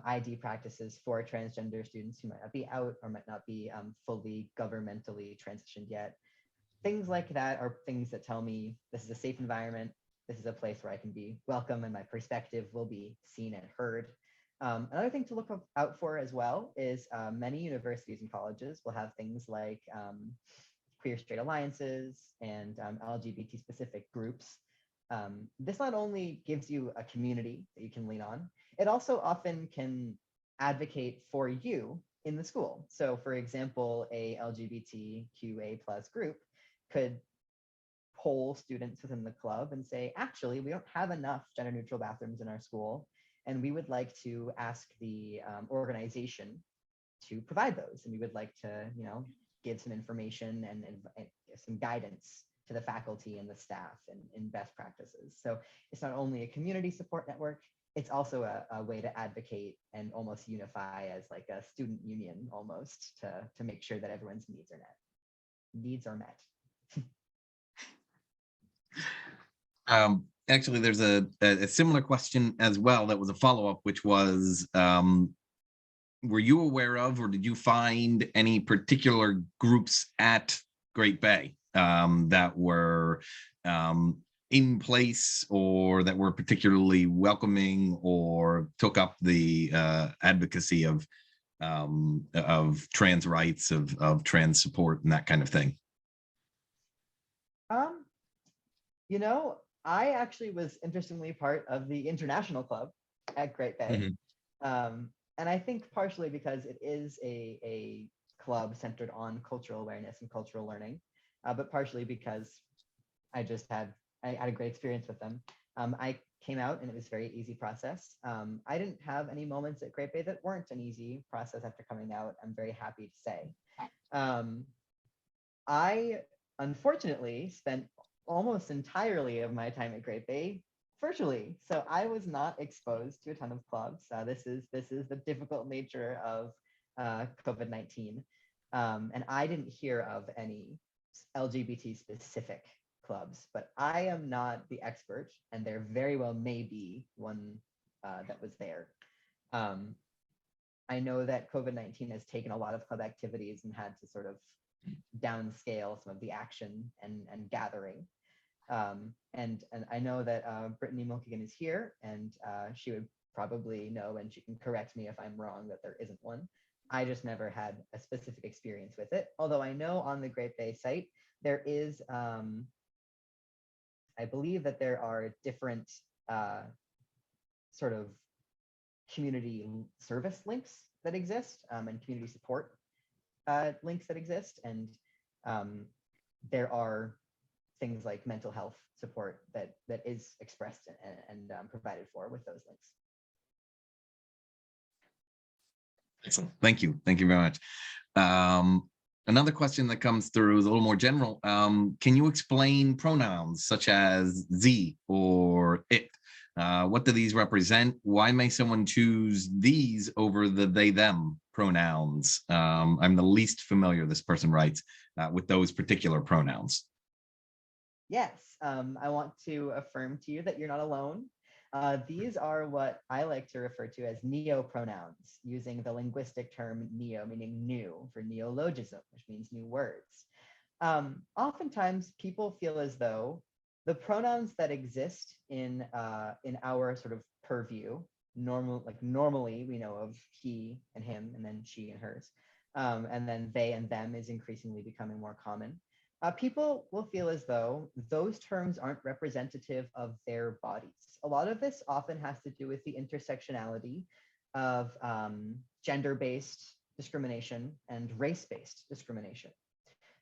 ID practices for transgender students who might not be out or might not be fully governmentally transitioned yet. Things like that are things that tell me this is a safe environment. This is a place where I can be welcome and my perspective will be seen and heard. Another thing to look out for as well is many universities and colleges will have things like queer straight alliances and LGBT specific groups. This not only gives you a community that you can lean on, it also often can advocate for you in the school. So for example, a LGBTQA+ group could poll students within the club and say, actually, we don't have enough gender neutral bathrooms in our school, and we would like to ask the organization to provide those. And we would like to, give some information and some guidance to the faculty and the staff and in best practices. So it's not only a community support network, it's also a way to advocate and almost unify as like a student union almost to make sure that everyone's needs are met. Actually, there's a similar question as well that was a follow-up, which was, were you aware of or did you find any particular groups at Great Bay that were in place or that were particularly welcoming or took up the advocacy of trans rights, of trans support and that kind of thing? You know, I actually was interestingly part of the international club at Great Bay. And I think partially because it is a club centered on cultural awareness and cultural learning, but partially because I had a great experience with them. I came out and it was a very easy process. I didn't have any moments at Great Bay that weren't an easy process after coming out, I'm very happy to say. I unfortunately spent almost entirely of my time at Great Bay virtually, so I was not exposed to a ton of clubs. This is the difficult nature of COVID-19, and I didn't hear of any LGBT specific clubs, but I am not the expert, and there very well may be one that was there. I know that COVID-19 has taken a lot of club activities and had to sort of downscale some of the action and gathering. And I know that Brittany Mulkegan is here, and she would probably know, and she can correct me if I'm wrong, that there isn't one. I just never had a specific experience with it. Although I know on the Great Bay site, there is, I believe that there are different sort of community service links that exist, and community support links that exist. And there are things like mental health support that is expressed and provided for with those links. Excellent. Thank you. Thank you very much. Another question that comes through is a little more general. Can you explain pronouns such as Z or it? What do these represent? Why may someone choose these over the they, them pronouns? I'm the least familiar, this person writes, with those particular pronouns. Yes, I want to affirm to you that you're not alone. These are what I like to refer to as neo-pronouns, using the linguistic term neo, meaning new, for neologism, which means new words. Oftentimes, people feel as though the pronouns that exist in our sort of purview, normally we know of he and him, and then she and hers, and then they and them is increasingly becoming more common. People will feel as though those terms aren't representative of their bodies. A lot of this often has to do with the intersectionality of gender-based discrimination and race-based discrimination.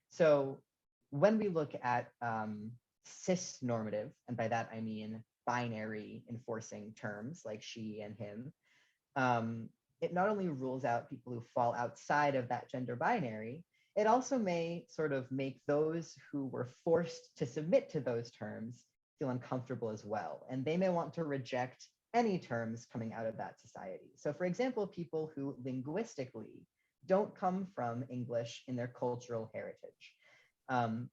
So when we look at cis-normative, and by that I mean binary enforcing terms like she and him, it not only rules out people who fall outside of that gender binary, it also may sort of make those who were forced to submit to those terms feel uncomfortable as well. And they may want to reject any terms coming out of that society. So for example, people who linguistically don't come from English in their cultural heritage.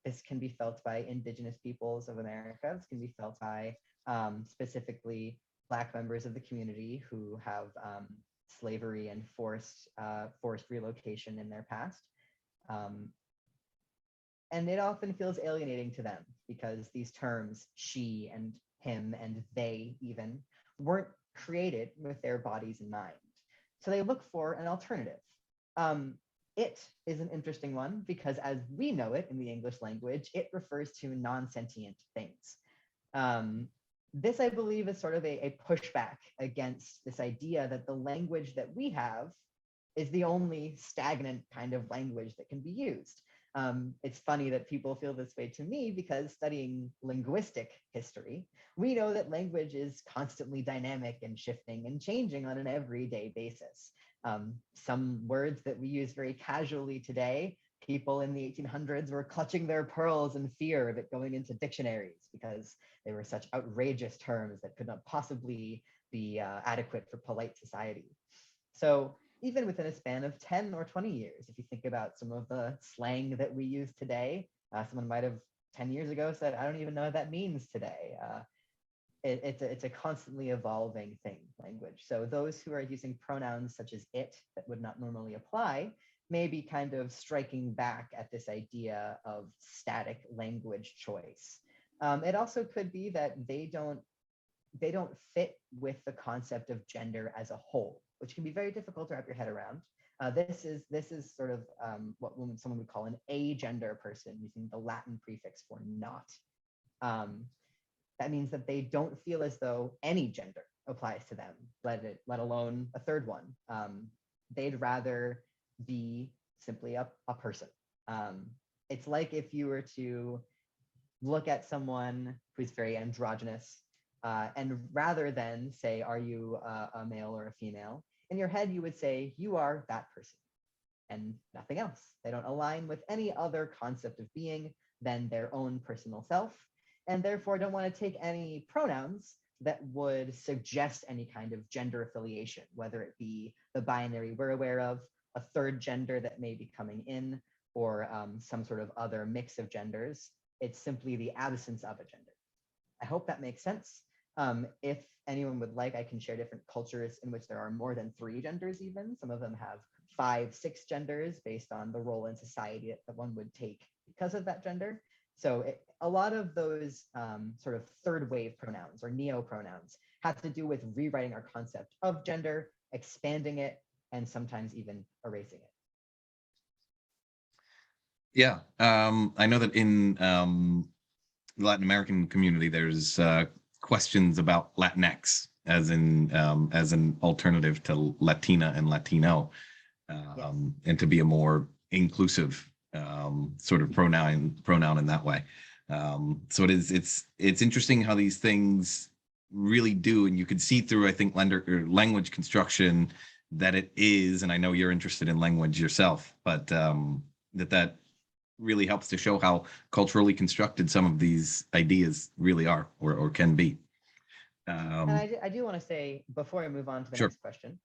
This can be felt by Indigenous peoples of America. This can be felt by specifically Black members of the community who have slavery and forced relocation in their past. And it often feels alienating to them because these terms, she and him and they even, weren't created with their bodies in mind. So they look for an alternative. It is an interesting one because as we know it in the English language, it refers to non-sentient things. This, I believe, is sort of a pushback against this idea that the language that we have is the only stagnant kind of language that can be used. It's funny that people feel this way to me because studying linguistic history, we know that language is constantly dynamic and shifting and changing on an everyday basis. Some words that we use very casually today, people in the 1800s were clutching their pearls in fear of it going into dictionaries because they were such outrageous terms that could not possibly be adequate for polite society. So even within a span of 10 or 20 years, if you think about some of the slang that we use today, someone might have 10 years ago said, I don't even know what that means today. It's a constantly evolving thing, language. So those who are using pronouns such as it that would not normally apply may be kind of striking back at this idea of static language choice. It also could be that they don't fit with the concept of gender as a whole, which can be very difficult to wrap your head around. This is sort of what someone would call an agender person, using the Latin prefix for not. That means that they don't feel as though any gender applies to them, let alone a third one. They'd rather be simply a person. It's like if you were to look at someone who's very androgynous, and rather than say, are you a male or a female? In your head, you would say, you are that person and nothing else. They don't align with any other concept of being than their own personal self, and therefore don't want to take any pronouns that would suggest any kind of gender affiliation, whether it be the binary we're aware of, a third gender that may be coming in, or some sort of other mix of genders. It's simply the absence of a gender. I hope that makes sense. If anyone would like, I can share different cultures in which there are more than 3 genders even. Some of them have 5, 6 genders based on the role in society that one would take because of that gender. So a lot of those sort of third wave pronouns or neo pronouns have to do with rewriting our concept of gender, expanding it, and sometimes even erasing it. Yeah, I know that in the Latin American community, there's questions about Latinx as in as an alternative to Latina and Latino, Yes. and to be a more inclusive sort of pronoun in that way. So it's interesting how these things really do, and you can see through, I think, language construction that it is, and I know you're interested in language yourself, but that really helps to show how culturally constructed some of these ideas really are or can be. And I do want to say, before I move on to the Sure. next question,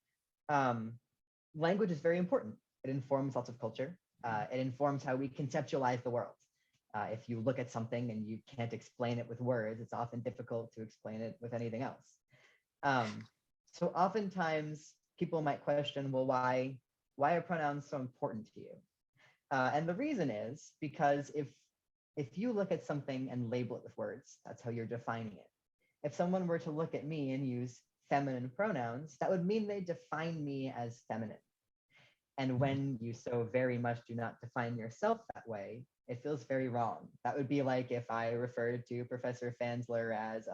language is very important. It informs lots of culture. It informs how we conceptualize the world. If you look at something and you can't explain it with words, it's often difficult to explain it with anything else. So oftentimes people might question, well, why are pronouns so important to you? And the reason is because if you look at something and label it with words, that's how you're defining it. If someone were to look at me and use feminine pronouns, that would mean they define me as feminine. And when you so very much do not define yourself that way, it feels very wrong. That would be like if I referred to Professor Fansler as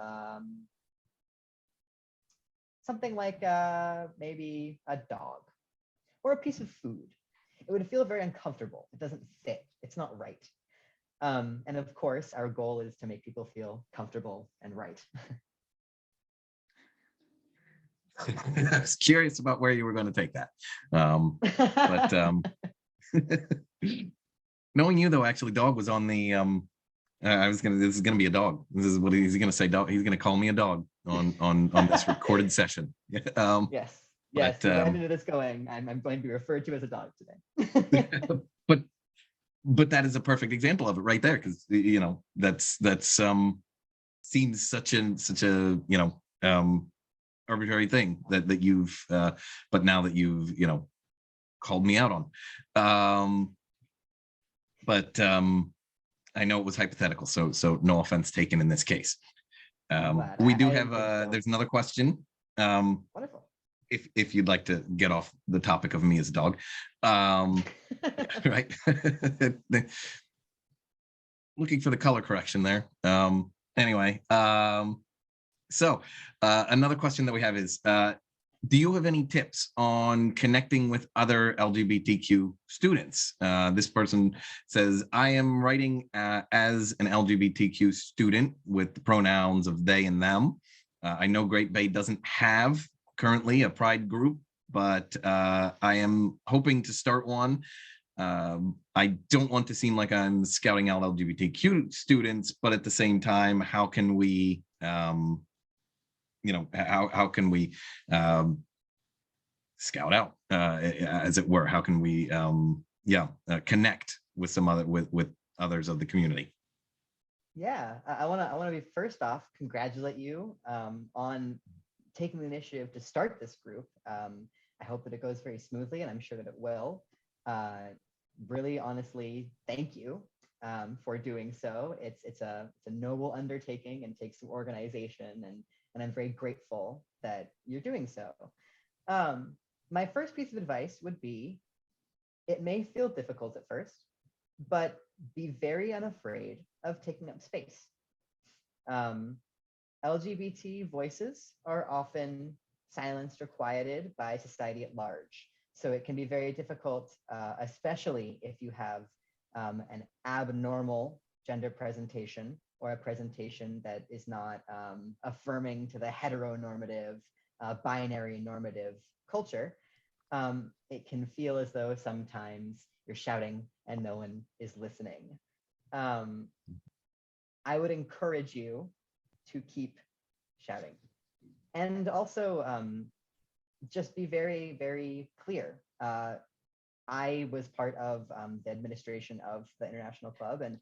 something like maybe a dog or a piece of food. It would feel very uncomfortable. It doesn't fit. It's not right. And of course, our goal is to make people feel comfortable and right. I was curious about where you were going to take that. But knowing you, though, actually, dog was on the this is gonna be a dog. This is what he's gonna say. Dog. He's gonna call me a dog on this recorded session. Yes. Yes. But, where into this going? I'm going to be referred to as a dog today. but that is a perfect example of it right there, because that's seems such a arbitrary thing that you've but now that you've called me out on. But I know it was hypothetical, so no offense taken in this case. We do have there's another question. Wonderful. If you'd like to get off the topic of me as a dog, right? Looking for the color correction there. Anyway, so another question that we have is, do you have any tips on connecting with other LGBTQ students? This person says, I am writing as an LGBTQ student with the pronouns of they and them. I know Great Bay doesn't have currently a pride group, but I am hoping to start one. I don't want to seem like I'm scouting out LGBTQ students, but at the same time, how can we how can we scout out, as it were? How can we connect with with others of the community? Yeah, I want to be first off congratulate you on taking the initiative to start this group. I hope that it goes very smoothly, and I'm sure that it will. Really, honestly, thank you for doing so. It's a noble undertaking and takes some organization, and I'm very grateful that you're doing so. My first piece of advice would be, it may feel difficult at first, but be very unafraid of taking up space. LGBT voices are often silenced or quieted by society at large. So it can be very difficult, especially if you have an abnormal gender presentation or a presentation that is not affirming to the heteronormative, binary normative culture. It can feel as though sometimes you're shouting and no one is listening. I would encourage you to keep shouting. And also just be very, very clear. I was part of the administration of the International Club. And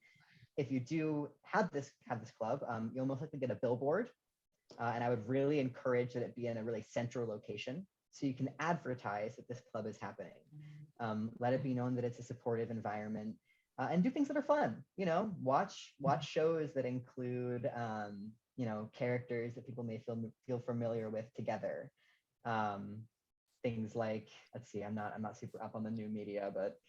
if you do have this club, you'll most likely get a billboard. And I would really encourage that it be in a really central location so you can advertise that this club is happening. Let it be known that it's a supportive environment, and do things that are fun. Watch shows that include characters that people may feel familiar with together. Things like, let's see, I'm not super up on the new media, but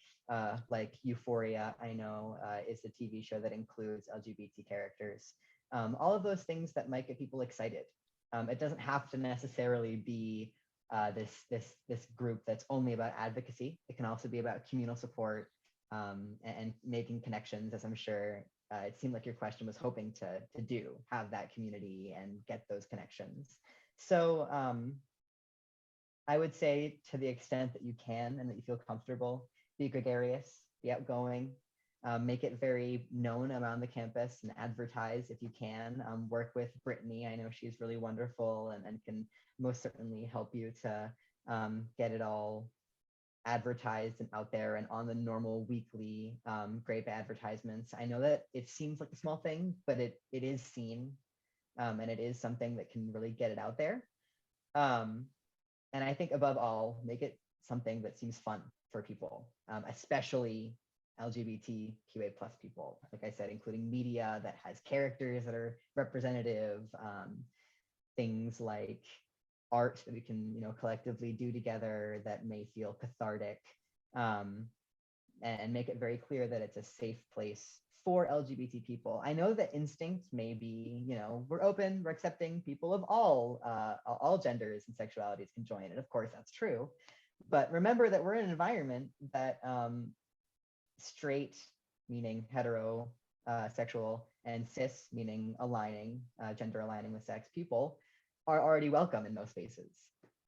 like Euphoria, I know is a TV show that includes LGBT characters. All of those things that might get people excited. It doesn't have to necessarily be this group that's only about advocacy. It can also be about communal support, and making connections, as I'm sure it seemed like your question was hoping to have that community and get those connections. So I would say, to the extent that you can and that you feel comfortable, be gregarious, be outgoing, make it very known around the campus and advertise if you can. Work with Brittany. I know she's really wonderful and can most certainly help you to get it all advertised and out there and on the normal weekly grape advertisements. I know that it seems like a small thing, but it is seen, and it is something that can really get it out there. And I think above all, make it something that seems fun for people, especially LGBTQA plus people. Like I said, including media that has characters that are representative, things like art that we can collectively do together that may feel cathartic, and make it very clear that it's a safe place for LGBT people. I know that instinct may be, we're open, we're accepting, people of all genders and sexualities can join, and of course that's true. But remember that we're in an environment that straight, meaning hetero, sexual, and cis, meaning aligning, gender aligning with sex people, are already welcome in those spaces.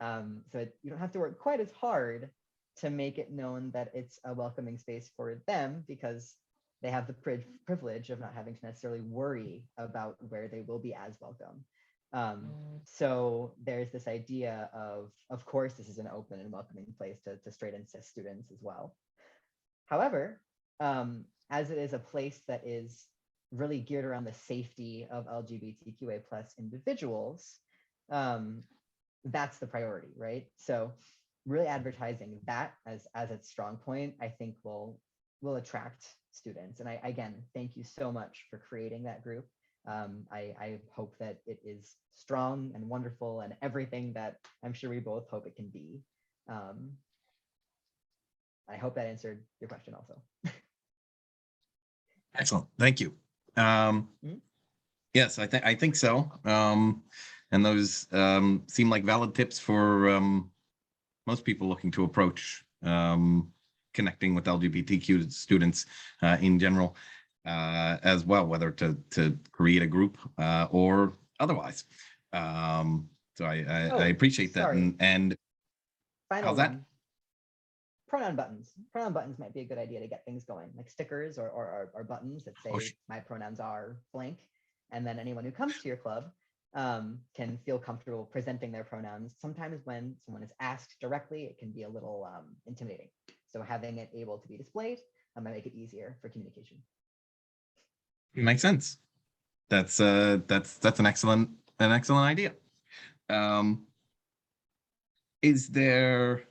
So you don't have to work quite as hard to make it known that it's a welcoming space for them, because they have the privilege of not having to necessarily worry about where they will be as welcome. So there's this idea of course, this is an open and welcoming place to straight and cis students as well. However, as it is a place that is really geared around the safety of LGBTQA plus individuals, that's the priority, right? So really advertising that as its strong point, I think will attract students. And I, again, thank you so much for creating that group. I hope that it is strong and wonderful and everything that I'm sure we both hope it can be. I hope that answered your question also. Excellent, thank you. Yes, I think so. And those seem like valid tips for most people looking to approach connecting with LGBTQ students in general, as well, whether to create a group or otherwise. So I appreciate that. And final how's that? one. Pronoun buttons. Pronoun buttons might be a good idea to get things going, like stickers or buttons that say my pronouns are blank. And then anyone who comes to your club can feel comfortable presenting their pronouns. Sometimes when someone is asked directly, it can be a little intimidating. So having it able to be displayed might make it easier for communication. Makes sense. That's an excellent idea. Is there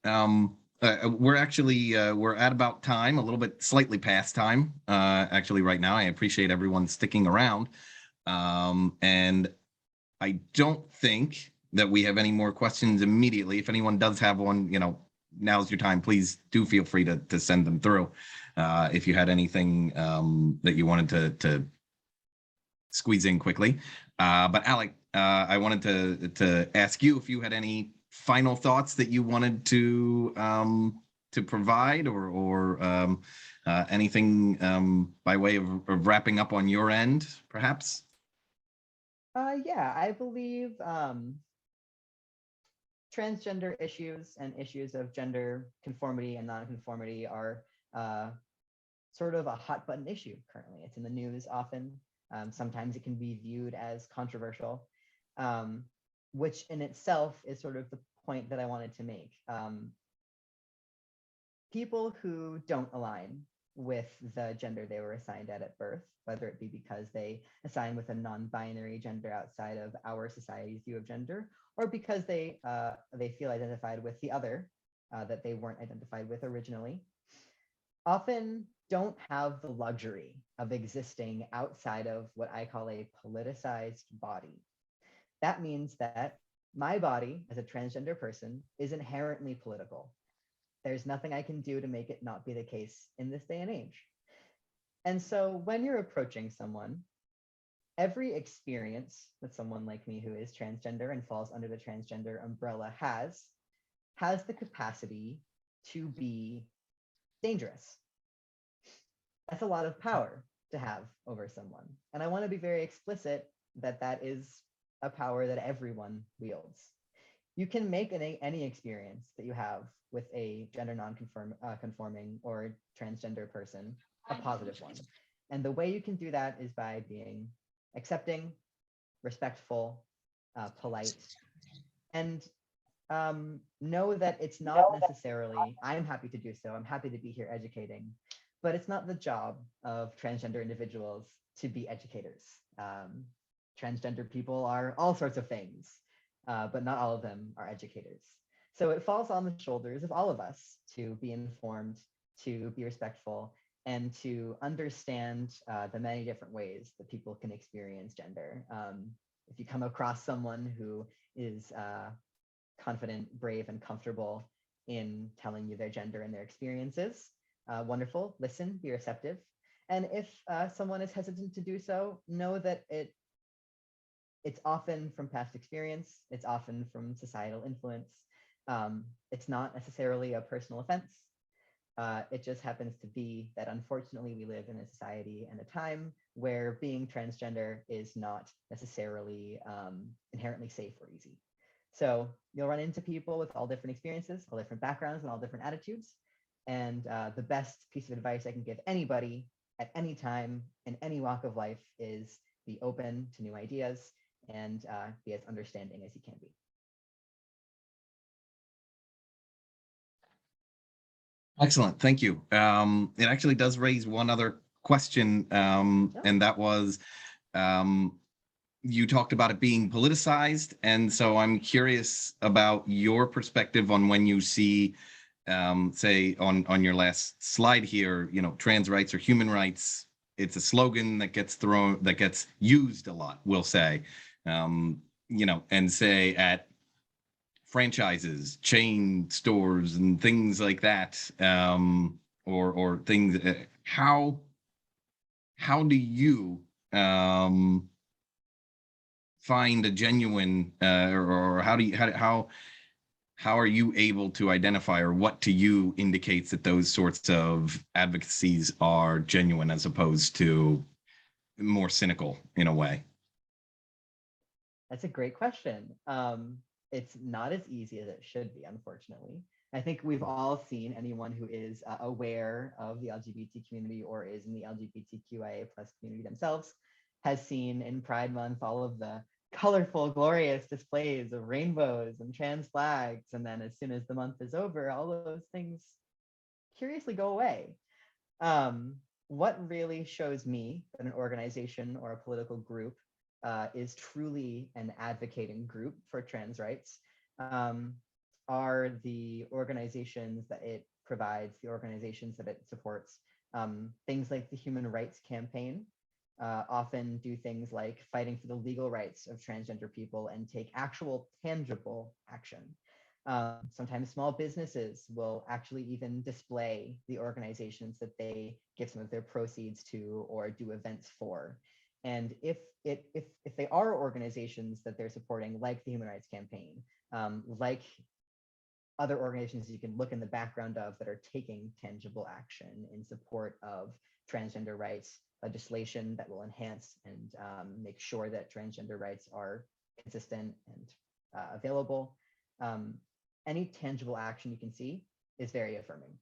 we're actually we're at about time, a little bit slightly past time actually right now. I appreciate everyone sticking around. And I don't think that we have any more questions immediately. If anyone does have one, now's your time. Please do feel free to send them through. If you had anything that you wanted to squeeze in quickly. But Alec, I wanted to ask you if you had any final thoughts that you wanted to provide, or anything by way of wrapping up on your end, perhaps. Yeah, I believe transgender issues and issues of gender conformity and nonconformity are sort of a hot button issue currently. It's in the news often. Sometimes it can be viewed as controversial, which in itself is sort of the point that I wanted to make. People who don't align with the gender they were assigned at birth, whether it be because they assign with a non-binary gender outside of our society's view of gender, or because they feel identified with the other that they weren't identified with originally, often don't have the luxury of existing outside of what I call a politicized body. That means that my body as a transgender person is inherently political. There's nothing I can do to make it not be the case in this day and age. And so when you're approaching someone, every experience that someone like me who is transgender and falls under the transgender umbrella has the capacity to be dangerous. That's a lot of power to have over someone. And I want to be very explicit that that is a power that everyone wields. You can make any experience that you have with a gender non-conforming or transgender person a positive one. And the way you can do that is by being accepting, respectful, polite, and know that it's not necessarily, I'm happy to do so, I'm happy to be here educating, but it's not the job of transgender individuals to be educators. Transgender people are all sorts of things, but not all of them are educators. So it falls on the shoulders of all of us to be informed, to be respectful, and to understand the many different ways that people can experience gender. If you come across someone who is confident, brave, and comfortable in telling you their gender and their experiences, wonderful, listen, be receptive. And if someone is hesitant to do so, know that it's often from past experience, it's often from societal influence. It's not necessarily a personal offense. It just happens to be that unfortunately we live in a society and a time where being transgender is not necessarily inherently safe or easy. So you'll run into people with all different experiences, all different backgrounds, and all different attitudes. And the best piece of advice I can give anybody at any time in any walk of life is be open to new ideas and be as understanding as you can be. Excellent, thank you. It actually does raise one other question, and that was, you talked about it being politicized, and so I'm curious about your perspective on when you see, say on your last slide here, trans rights or human rights. It's a slogan that gets used a lot, we'll say, and say at franchises, chain stores, and things like that, or things. How do you find a genuine, or how are you able to identify, or what to you indicates that those sorts of advocacies are genuine as opposed to more cynical in a way? That's a great question. It's not as easy as it should be, unfortunately. I think we've all seen anyone who is aware of the LGBT community or is in the LGBTQIA plus community themselves has seen in Pride Month all of the colorful, glorious displays of rainbows and trans flags. And then as soon as the month is over, all those things curiously go away. What really shows me that an organization or a political group is truly an advocating group for trans rights are the organizations that it provides, the organizations that it supports. Things like the Human Rights Campaign often do things like fighting for the legal rights of transgender people and take actual tangible action. Sometimes small businesses will actually even display the organizations that they give some of their proceeds to or do events for. And if they are organizations that they're supporting, like the Human Rights Campaign, like other organizations you can look in the background of that are taking tangible action in support of transgender rights, legislation that will enhance and make sure that transgender rights are consistent and available. Any tangible action you can see is very affirming.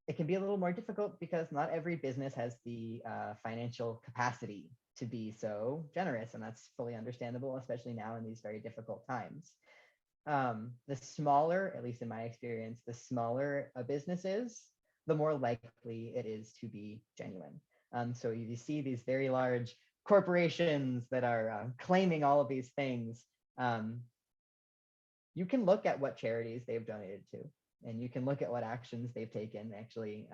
It can be a little more difficult because not every business has the financial capacity to be so generous, and that's fully understandable, especially now in these very difficult times. The smaller, at least in my experience, the smaller a business is, the more likely it is to be genuine. So you see these very large corporations that are claiming all of these things. You can look at what charities they've donated to, and you can look at what actions they've taken. Actually,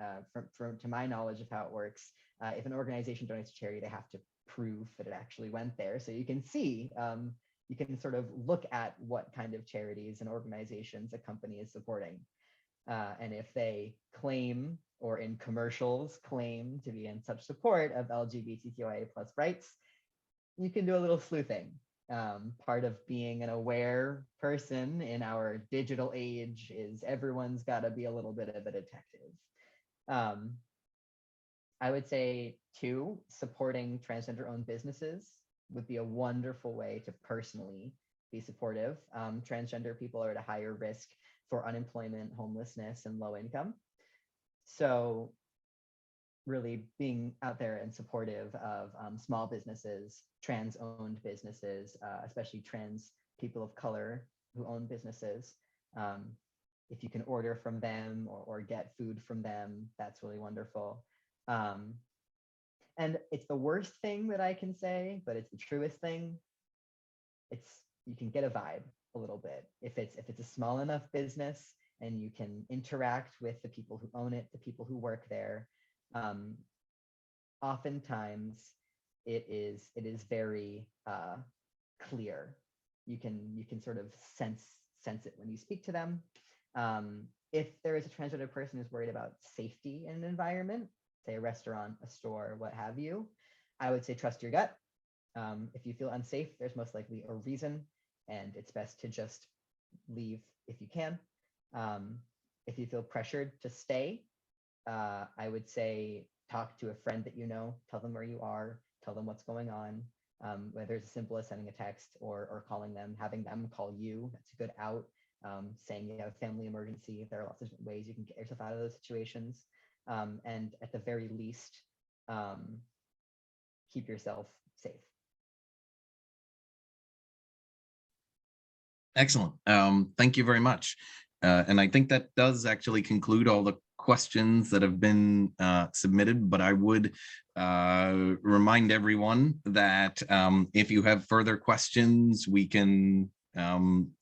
from to my knowledge of how it works, if an organization donates to charity, they have to prove that it actually went there. So you can see, you can sort of look at what kind of charities and organizations a company is supporting. And if they claim, or in commercials claim, to be in such support of LGBTQIA+ rights, you can do a little sleuthing. Part of being an aware person in our digital age is everyone's got to be a little bit of a detective. I would say, too, supporting transgender-owned businesses would be a wonderful way to personally be supportive. Transgender people are at a higher risk for unemployment, homelessness, and low income. So really being out there and supportive of small businesses, trans-owned businesses, especially trans people of color who own businesses. If you can order from them or get food from them, that's really wonderful. And it's the worst thing that I can say, but it's the truest thing. You can get a vibe a little bit. If it's a small enough business and you can interact with the people who own it, the people who work there, oftentimes it is very clear. You can sort of sense it when you speak to them. If there is a transgender person who's worried about safety in an environment, say a restaurant, a store, what have you, I would say trust your gut. If you feel unsafe, there's most likely a reason, and it's best to just leave if you can. If you feel pressured to stay, I would say talk to a friend that you know, tell them where you are, tell them what's going on, whether it's as simple as sending a text or calling them, having them call you, that's a good out. Saying you have a family emergency, there are lots of different ways you can get yourself out of those situations. And at the very least, keep yourself safe. Excellent. Thank you very much. And I think that does actually conclude all the questions that have been submitted, but I would remind everyone that if you have further questions, we can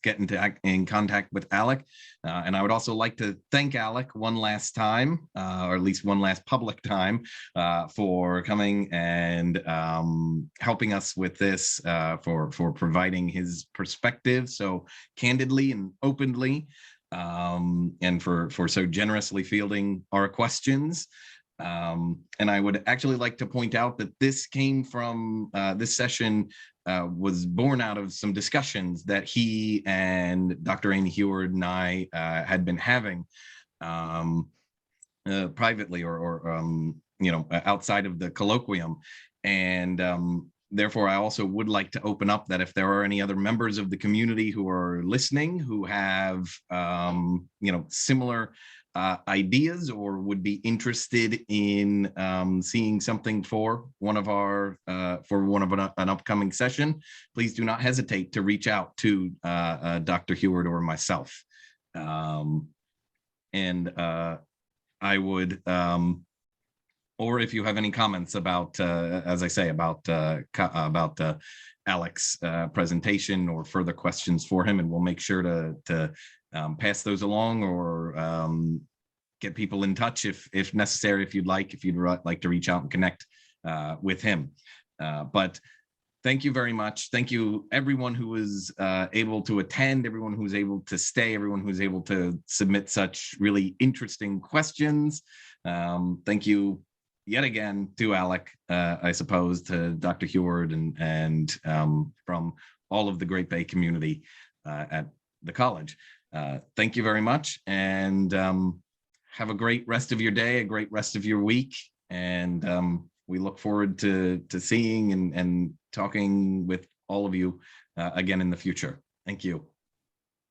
get in contact with Alec. And I would also like to thank Alec one last time, or at least one last public time, for coming and helping us with this, for providing his perspective so candidly and openly, and for so generously fielding our questions. And I would actually like to point out that this came from, this session was born out of some discussions that he and Dr. Amy Heward and I had been having privately or outside of the colloquium. And therefore, I also would like to open up that if there are any other members of the community who are listening, who have, similar ideas or would be interested in seeing something for one of an upcoming session, please do not hesitate to reach out to Dr. Heward or myself. And I would, or if you have any comments about, as I say, about Alec's presentation or further questions for him, and we'll make sure to pass those along or get people in touch if necessary, if you'd like to reach out and connect with him. But thank you very much. Thank you, everyone who was able to attend, everyone who was able to stay, everyone who was able to submit such really interesting questions. Thank you yet again to Alec, I suppose, to Dr. Heward, and from all of the Great Bay community at the college. Thank you very much, and have a great rest of your day, a great rest of your week, and we look forward to seeing and talking with all of you again in the future. Thank you.